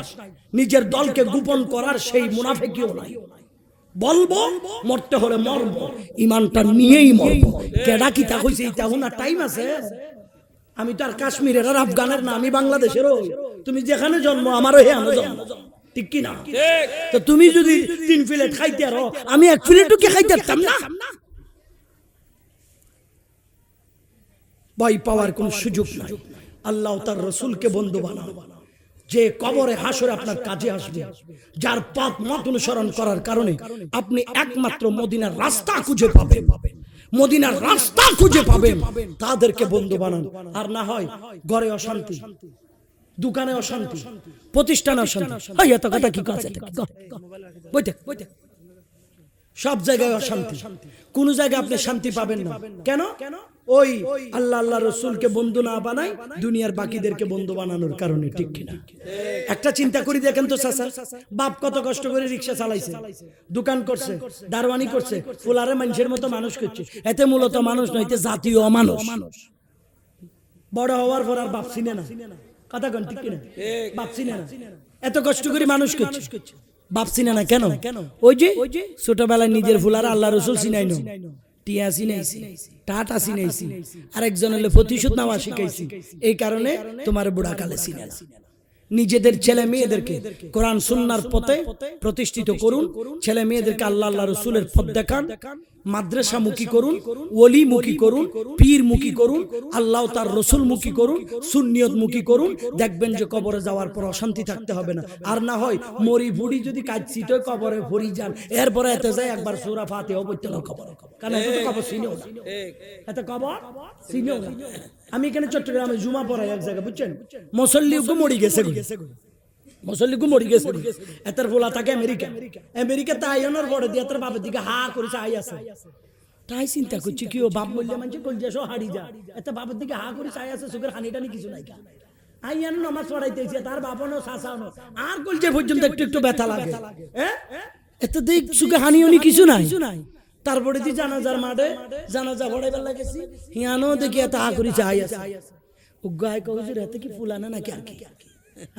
নিজের দলকে গোপন করার সেই মুনাফিকিও নাই। বলবো, মরতে হলে মরবো, ইমানটা নিয়েই মরবো। কেডা কি তা কইছে এটা হুনা টাইম আছে? আমি তো আর কাশ্মীরের আর আফগানের না, আমি বাংলাদেশেরও। তুমি যেখানে জন্ম আমারও হে আনো জন্ম, ঠিক কি না? তো তুমি যদি 3 প্লেট খাইতে আরো, আমি 1 প্লেটও কে খাইতে পারতাম না? ভয় পাওয়ার কোন সুযোগ নাই। আল্লাহ তার রাসূলকে বন্ধু বানাও, যে কবরে হাসরে আপনার কাজে আসবে, যার পথ মত অনুসরণ করার কারণে আপনি একমাত্র মদিনার রাস্তা খুঁজে পাবেন, মদিনার রাস্তা খুঁজে পাবেন, তাদেরকে বন্ধু বানান। আর না হয় ঘরে অশান্তি, দোকানে অশান্তি, প্রতিষ্ঠানে অশান্তি। এই এত কথা কি কথা? বইতে সব জায়গায় অশান্তি, কোন জায়গায় আপনি শান্তি পাবেন না। কেন? ওই আল্লাহ আল্লাহ রসুলকে বন্ধু না বানাই দুনিয়ার বাকিদেরকে বন্ধু বানানোর কারণে, ঠিক কিনা? একটা চিন্তা করি দেখেন তো চাচা, বাপ কত কষ্ট করে রিক্সা চালাইছে, দোকান করছে, দারওয়ানি করছে, ফুলারে মানুষের মতো মানুষ করছে। এতে মূলত মানুষ নইতে জাতীয় মানুষ। বড় হওয়ার পর আর বাপ চিনে না, কথা কন ঠিক কিনা? বাপ চিনে না, এত কষ্ট করে মানুষ করছে, বাপ চিনে না। কেন? ওই যে ছোটবেলায় নিজের ফুলার আল্লাহ রসুল চিনাই না, টিয়া চিনাইছি, টাটা চিনাইছি, আরেকজন হলে প্রতিশোধ নেওয়া শিখাইছি। এই কারণে তোমার বুড়া কালে চিনে না। নিজেদের ছেলে মেয়েদেরকে কোরআন সুন্নাহর পথে প্রতিষ্ঠিত করুন, ছেলে মেয়েদেরকে আল্লাহ আল্লাহ রসুলের পথ দেখান, মাদ্রাসা মুখী করুন, ওলি মুখী করুন, পীর মুখী করুন, আল্লাহ তার রসুল মুখী করুন, সুন্নিয়ত মুখী করুন। দেখবেন যে কবরে যাওয়ার পর অশান্তি থাকতে হবে না। আর না হয় মরি বুড়ি যদি কাঁদছি তো কবরে ভরি যান, এরপরে এতে যায় একবার সূরা ফাতিহা পড়তে না কবর, কারণ এত কবর চিনেও না, এত কবর চিনেও না। আমি এখানে চট্টগ্রামে জুমা পড়াই এক জায়গায়, বুঝছেন, মুসল্লিও মরি গেছে, মুসল্লিগু মরি গেছে। এতার ফোলা থাকে আমেরিকা, আমেরিকা তাই আনার পরে দিয়ে তার বাপের দিকে হা করেছে, আই আছে। তাই চিন্তা করছি কি ও বাপ বললে মানুষ কলজা সহ হারি যা, এত বাপের দিকে হা করেছে, আই আছে, চোখের হানি টানি কিছু নাই। আই আনো নামাজ পড়াইতেছে, তার বাপনও শাসানো, আর কলজা পর্যন্ত একটু একটু ব্যথা লাগে। এত দেখ চোখে হানি উনি কিছু নাই। তারপরে দি জানাজার মাঠে জানাজা পড়াইবার লাগেছি, হিয়ানো দেখি এত হা করেছে, আই আছে। উগায় কহুজুর এত কি ফুলানা নাকি আর কি?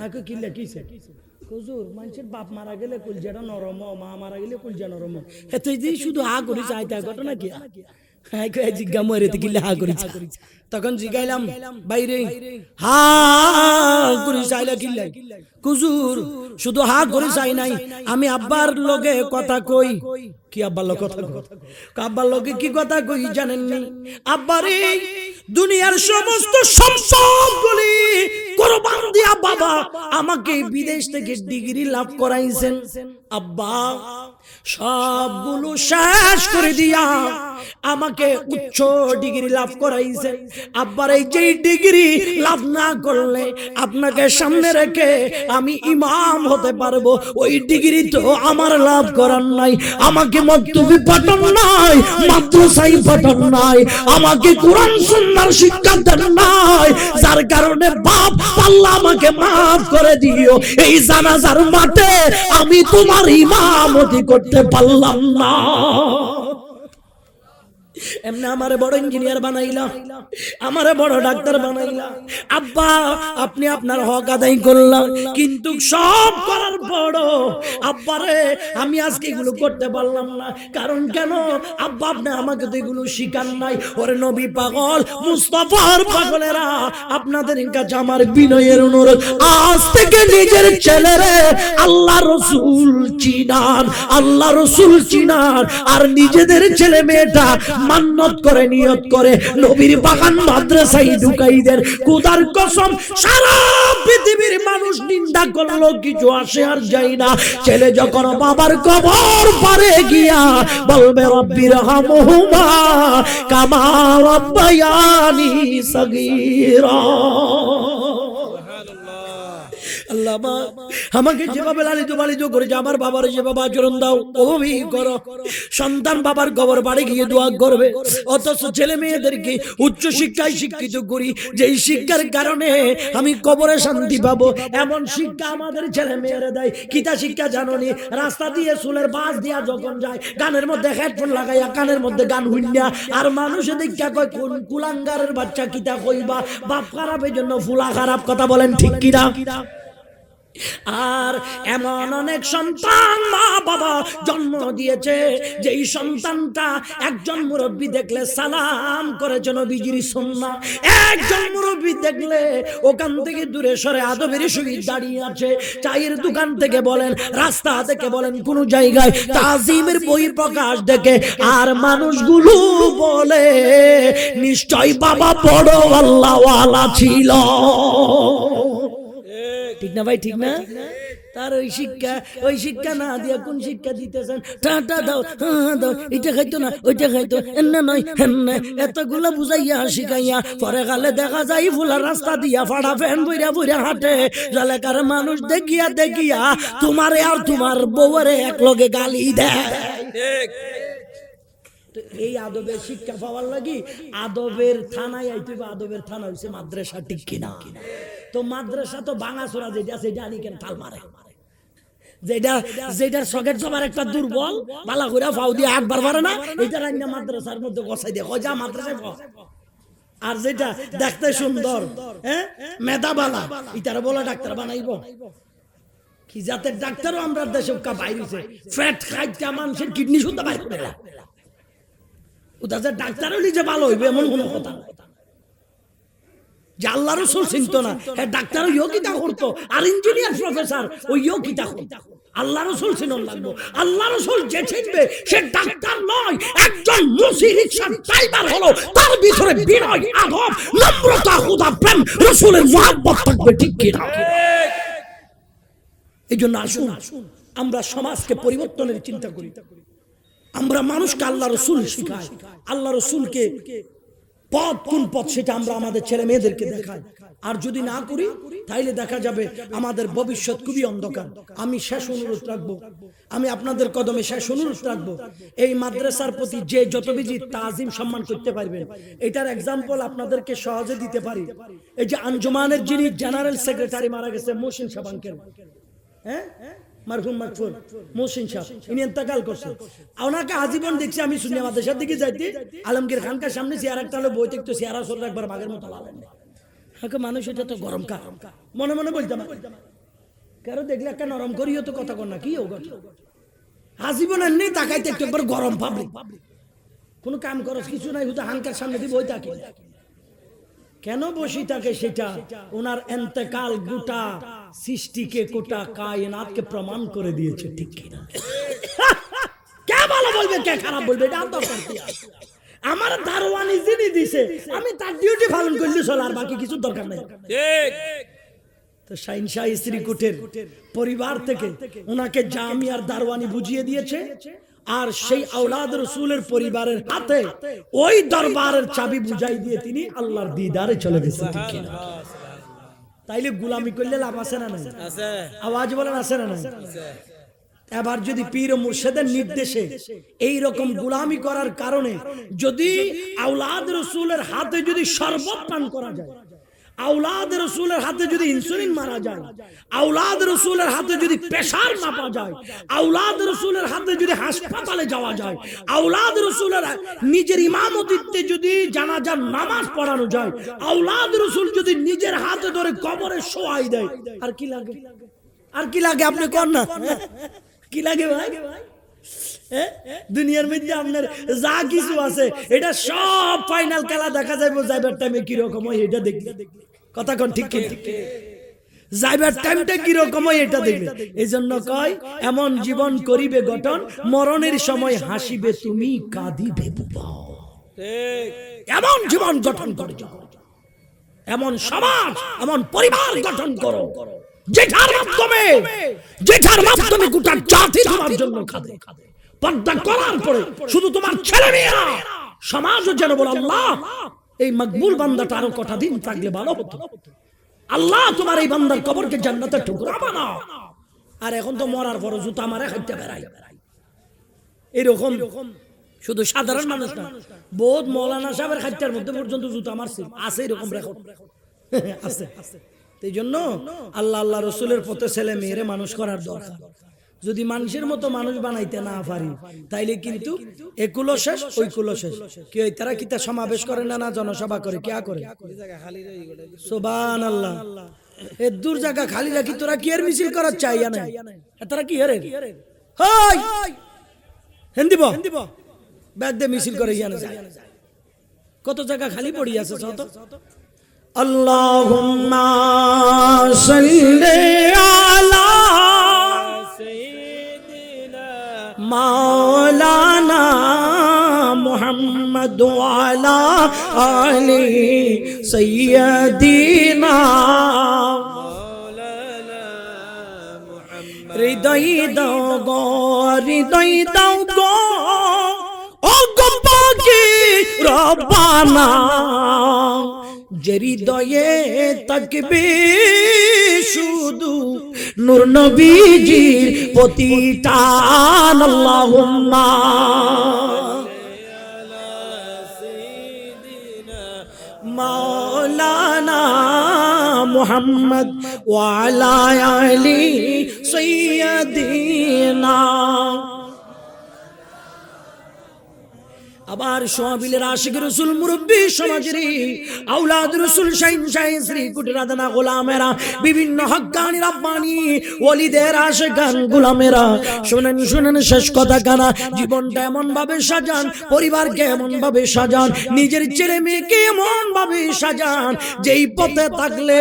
আগে কিল্লা কিছে হুজুর, মানুষের বাপ মারা গেলে কুলজাটা নরম, মা মারা গেলে কুলজা নরম, এত শুধু হা করি চাইতে ঘটনা কি? জিজ্ঞা মরে কিল্লা হা করি। তখন জিগাইলাম বাইরে হা করি চাইলা কিল্লা? হুজুর শুধু হা করে চাই নাই, আমি আব্বার লগে কথা কই। কি আব্বার লগে কথা কই? আব্বার লগে কি কথা কই জানেননি? আব্বারে দুনিয়ার সমস্ত সম্পদগুলি কুরবান দিয়া বাবা আমাকে বিদেশ থেকে ডিগ্রি লাভ করাইছেন। আব্বা সবগুলো শেষ করে দিয়া আমাকে উচ্চ ডিগ্রি লাভ করাইছেন। আব্বার এই যে ডিগ্রি লাভ না করলে আপনাকে সামনে রেখে আমি ইমাম হতে পারবো, ওই ডিগ্রি তো আমার লাভ করার নাই। আমাকে মক্তবে পাঠান নাই, মাদ্রাসায় পাঠান নাই, আমাকে কোরআন সুন্নাহর শিক্ষা দেন নাই, যার কারণে বাপ আল্লাহ আমাকে মাফ করে দিও। এই জানাজার মাঠে আমি তোমার ইমামতি করতে পারলাম না। এমনি আমারে বড় ইঞ্জিনিয়ার বানাইলা, আমারে বড় ডাক্তার বানাইলা। আব্বা আপনি আপনার হক আদায় করলাম, কিন্তু সব করার বড় আব্বারে আমি আজকে এগুলো করতে পারলাম না। কারণ কেন? আব্বা আপনি আমাকে তো এগুলো শিখান নাই। ওরে নবী পাগল, মুস্তাফার পাগলেরা, আপনাদের কাছে আমার বিনয়ের অনুরোধ, আজ থেকে নিজের ছেলেরে আল্লাহ রসুল চিনান, আল্লাহ রসুল চিনান। আর নিজেদের ছেলে মেয়েটা মান্নত করে নিয়ত করে নবীর বাগান মাদ্রাসায় ঢুকাই দেন। খোদার কসম সারা পৃথিবীর মানুষ নিন্দা করলো কিছু আসে আর যাই না। ছেলে যখন বাবার কবর পারে গিয়া বলবে রব্বির হামহুমা কামা রাব্বায়ানি সগীরা। আল্লাহ আমাকে যেভাবে লালিত পালিত করেছে আমার বাবার যেভাবে আচরণ দাও ওভাবেই করো। সন্তান বাবার কবর বাড়ি গিয়ে দোয়া করবে, অথচ ছেলে মেয়েদেরকে উচ্চ শিক্ষায় শিক্ষিত করি যেই শিক্ষার কারণে আমি কবরে শান্তি পাবো, এমন শিক্ষা আমাদের ছেলে মেয়েরা দেয়। কিতা শিক্ষা জানোনি? রাস্তা দিয়ে চুলের বাস দিয়া যখন যায় গানের মধ্যে হেডফোন লাগাইয়া কানের মধ্যে গান হুইন্যা, আর মানুষে দেখা কয় কোন কুলাঙ্গারের বাচ্চা কিতা কইবা, বাপ খারাপের জন্য ফুলা খারাপ। কথা বলেন ঠিক কিনা? আর এমন অনেক সন্তান মা বাবা জন্ম দিয়েছে যেই সন্তানটা একজন মুরব্বী দেখলে সালাম করেছে নবীজির সুন্নাহ, একজন মুরব্বী দেখলে ওখান থেকে দূরে সরে আদবের সহিত দাঁড়িয়ে আছে। চায়ের দোকান থেকে বলেন, রাস্তা থেকে বলেন, কোন জায়গায় তাজিমের বই প্রকাশ দেখে আর মানুষগুলো বলে নিশ্চয় বাবা বড় আল্লাহওয়ালা ছিল। ঠিক না ভাই? ঠিক না? তার ওই শিক্ষা না দিয়া কোন শিক্ষা দিতেছেন? টাটা দাও, দাও, এটা খাইতো না, ওইটা খাইতো, এন্না নয় হেন্না, এতগুলা বুঝাইয়া শিখাইয়া পরে গালে দেখা যায় ফুলা রাস্তা দিয়া ফাড়া ফ্যান বইরা বইরা হাঁটে। এলাকার মানুষ দেখিয়া দেখিয়া তোমারে আর তোমার বউরে এক লগে গালি দেয়। এই আদবের শিক্ষা পাওয়ার লাগি আদবের থানায় আইতে হবে। আদবের থানা হইছে মাদ্রাসা, ঠিক কিনা? তো মাদ্রাসা তো ভাঙাচোরা যেটা আছে এটা আনি কেন তাল মারে, যেটার সকেট সবার একটা দুর্বল বালা করে ফাউ দিয়ে আটবার পারে না, এটা রান্না মাদ্রাসার মধ্যে গছাই দিয়ে কয় যা মাদ্রাসায় পাও। আর যেটা দেখতে সুন্দর, হ্যাঁ, মেধাবালা, ইটারে বলা ডাক্তার বানাইব কি জাতের ডাক্তারও আমরা দেশে বাইরেছে। ফ্যাট খাইটা মানুষের কিডনি শুদ্ধ বাইর করে না, ডাক্তার হইলে যে ভালো হইবে এমন কোনো কথা নাই। যে আল্লাহ রসুল চিনত না, হ্যাঁ ডাক্তার ওইও কিতা করতো, আর ইঞ্জিনিয়ার প্রফেসর ওইও কিতা করতো। আল্লাহ রসুল চিনন লাগবো। আল্লাহ রসুল যে চিনবে সে ডাক্তার নয়, একজন মুসি রিকশার ড্রাইভার হলো, তার ভিতরে বিনয়, আদব, নম্রতা, খুদা প্রেম, রসুলের মহব্বত থাকবে, ঠিক কি না? এই জন্য আসুন আমরা সমাজকে পরিবর্তনের চিন্তা করি। আমরা মানুষকে আল্লাহ রসুল শিখাই, আল্লাহ রসুলকে পথ কোন পথ সেটা আমরা আমাদের ছেলে মেয়েদেরকে দেখাই। আর যদি না করি তাইলে দেখা যাবে আমাদের ভবিষ্যৎ খুবই অন্ধকার। আমি শেষ অনুরোধ রাখবো, আমি আপনাদের কদমে শেষ অনুরোধ রাখবো, এই মাদ্রাসার প্রতি যে যত বেশি তাজিম সম্মান করতে পারবেন, এটার এক্সাম্পল আপনাদেরকে সহজে দিতে পারি। এই যে আঞ্জুমানের যিনি জেনারেল সেক্রেটারি মারা গেছে মহসিন সাহেব, হ্যাঁ, মারহুম মারফুর মহসিন সাহেব, ইনি ইন্তেকাল করছেন। ওনাকে আজীবন দেখছি আমি শুনি আমাদের সাথে দিকে যাইতে আলমগীর খানকার সামনে চেয়ার একটা হলো বই দেখতো, চেয়ার আসলে একবার বাঘের মতো লালেন। মানুষ এটা তো গরম কা মনে মনে বলতাম, কারো দেখলে একটা নরম করিও তো কথা কর না কি ও আজীবন এমনি তাকাইতে একটু একবার গরম পাবলিক, কোনো কাম করস কিছু নাই, হুদা হানকার সামনে দিয়ে বই থাকে কেন বসি থাকে সেটা ওনার ইন্তেকাল গোটা সৃষ্টিকে গোটা কায়নাতকে প্রমাণ করে দিয়েছে, ঠিক কিনা? কে ভালো বলবে কে খারাপ বলবে এটা দরকার কি? আমার দারওয়ানি যিনি দিছে আমি তার ডিউটি পালন করলে চলে, আর বাকি কিছু দরকার নাই, ঠিক? তো শাহিন শাহ শ্রীকুটের পরিবার থেকে ওনাকে জামিয়ার দারওয়ানি বুঝিয়ে দিয়েছে, আর সেই আওলাদ রাসূলের পরিবারের হাতে ওই দরবারের চাবি বুঝাই দিয়ে তিনি আল্লাহর দিদারে চলে গেছেন, ঠিক কিনা? তাইলে গোলামি করলে লাভ আছে না নাই? আছে। আওয়াজ বলেন আছে না নাই? আছে। এবার যদি পীর ও মুর্শিদের নির্দেশে এই রকম গোলামি করার কারণে যদি আওলাদ রাসূলের হাতে যদি শরবত পান করা যায়, আওলাদ রাসূলের হাতে যদি ইনসুলিন মারা যায়, আওলাদ রাসূলের হাতে যদি প্রেসার মাপা যায়, আওলাদ রাসূলের হাতে যদি হাসপাতালে যাওয়া যায়, আওলাদ রাসূলের নিজের ইমামতিতে যদি জানাজার নামাজ পড়ানো যায়, আওলাদ রাসূল যদি নিজের হাতে ধরে কবরে শোয়াই দেয়, আর কি লাগে? আর কি লাগে আপনি কোন না? কি লাগে ভাই? দুনিয়ার মধ্যে আপনার যা কিছু আছে এটা সব ফাইনাল খেলা দেখা যাবে যাইবার টাইমে কি রকম হয় এটা দেখলে, কথা কোন ঠিক কি? যাইবার টাইমটা কি রকম হয় এটা দেখবে। এই জন্য কয় এমন জীবন করিবে গঠন, মরণের সময় হাসিবে তুমি কাঁদিবে ভুবন। ঠিক এমন জীবন গঠন করে যাও, এমন সমাজ, এমন পরিবার গঠন করো যেটার মাধ্যমে গোটা জাতি তোমার জন্য খাবে। পর্দা করার পরে শুধু তোমার ছেলে মেয়েরা, সমাজও যেন বলে আল্লাহ এই মকবুল বান্দাটা আরো কটা দিন থাকলে ভালো হতো, আল্লাহ তোমার এই বান্দার কবরকে জান্নাতের টুকরা বানাও। আর এখন তো মরার পর জুতা মারে খাইতে বেড়াই, এরকম শুধু সাধারণ মানুষ না, বহুত মৌলানা সাহেবের খাইতের মধ্যে পর্যন্ত জুতা মারছে, আছে এরকম রেকর্ড আছে। এই জন্য আল্লাহ রসুলের পথে ছেলে মেয়েরে মানুষ করার দরকার। যদি মানুষের মতো মানুষ বানাইতে না পারি তাইলে কিন্তু একুলো শেষ ওইকুলো শেষ। কি হয় তারা কিতা সমাবেশ করে না জনসভা করে, কে করে? সুবহানাল্লাহ। এ দূর জায়গা খালি রাখি তোরা কি এর মিছিল করার চাই না? তারা কি হেরে হাই হিন্দিব ব্যাগ দিয়ে মিছিল করে ইয়ানে যায়। কত জায়গা খালি পড়ি আছে যত। আল্লাহুম্মা সাল্লি আলা سيدنا মাওলানা মুহাম্মদ ওয়া আলা আলি সাইয়্যিদিনা مولانا محمد হৃদয় দাও গো ও গো পাকি রব্বানা, যে হৃদয়ে থাকবে শুধু নূর নবীজির প্রতিটান। আল্লাহুম্মা على سيدنا মাওলানা মুহাম্মদ ওয়া আলা আলি সাইয়্যিদিনা। আবার সোহাবিলের আশিক রসুল মুরব্বী সমাজের আওলাদ রসুল শাইন শাইন শ্রী কুটিরাদানা গোলামেরা, বিভিন্ন হক্কানি রব্বানি ওলিদের আশিকান গোলামেরা, শুনেন শুনেন শেষ কথা কানা। জীবনটা এমন ভাবে সাজান, পরিবারকে এমন ভাবে সাজান, নিজের ছেলে মেয়েকে এমন ভাবে সাজান যেই পথে থাকলে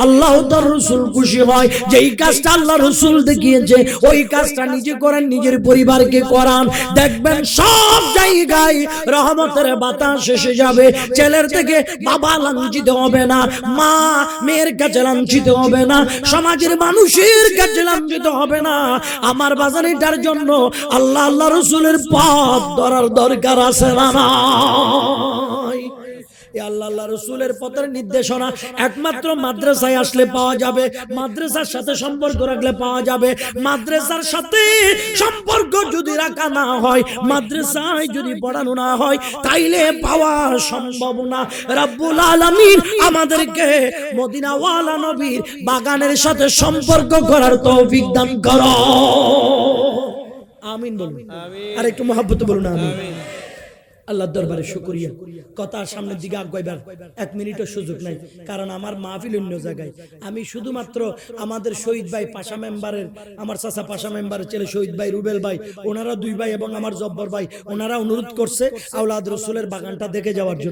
আল্লাহ তার রসুল খুশি হয়। যেই কাজটা আল্লাহ রসুল দেখিয়েছে ওই কাজটা নিজে করেন, নিজের পরিবারকে করান। দেখবেন সব জায়গায় রহমতের বাতাস এসে যাবে। ছেলের থেকে বাবা লাঞ্ছিত হবে না, মা মেয়ের কাছে লাঞ্ছিত হবে না, সমাজের মানুষের কাছে লাঞ্ছিত হবে না। আমার বাজার এটার জন্য আল্লাহ রসুলের পথ ধরার দরকার আছে না? আল্লাহ রসুলের পথের নির্দেশনা একমাত্র মাদ্রাসায় আসলে পাওয়া যাবে, মাদ্রাসার সাথে সম্পর্ক রাখলে পাওয়া যাবে। মাদ্রাসার সাথে সম্পর্ক যদি রাখা না হয়, মাদ্রাসায় যদি পড়ানো না হয়, তাইলে পাওয়া সম্ভব না। রব্বুল আলামিন আমাদেরকে মদিনাওয়ালা নবীর বাগানের সাথে সম্পর্ক করার তৌফিক দান করো। আমিন বলুন। আর একটু মহব্বত বলুন আমিন। আল্লাহর দরবারে শুকরিয়া। কথার সামনের দিকে আগাইবার 1 মিনিটও সুযোগ নাই, কারণ আমার মাহফিল অন্য জায়গায়। আমি শুধুমাত্র আমাদের শহীদ ভাই পাশা মেম্বারের, আমার চাচা পাশা মেম্বারের ছেলে শহীদ ভাই রুবেল ভাই, ওনারা 2 ভাই এবং আমার জব্বর ভাই, ওনারা অনুরোধ করছে আওলাদ রসুলের বাগানটা দেখে যাওয়ার জন্য।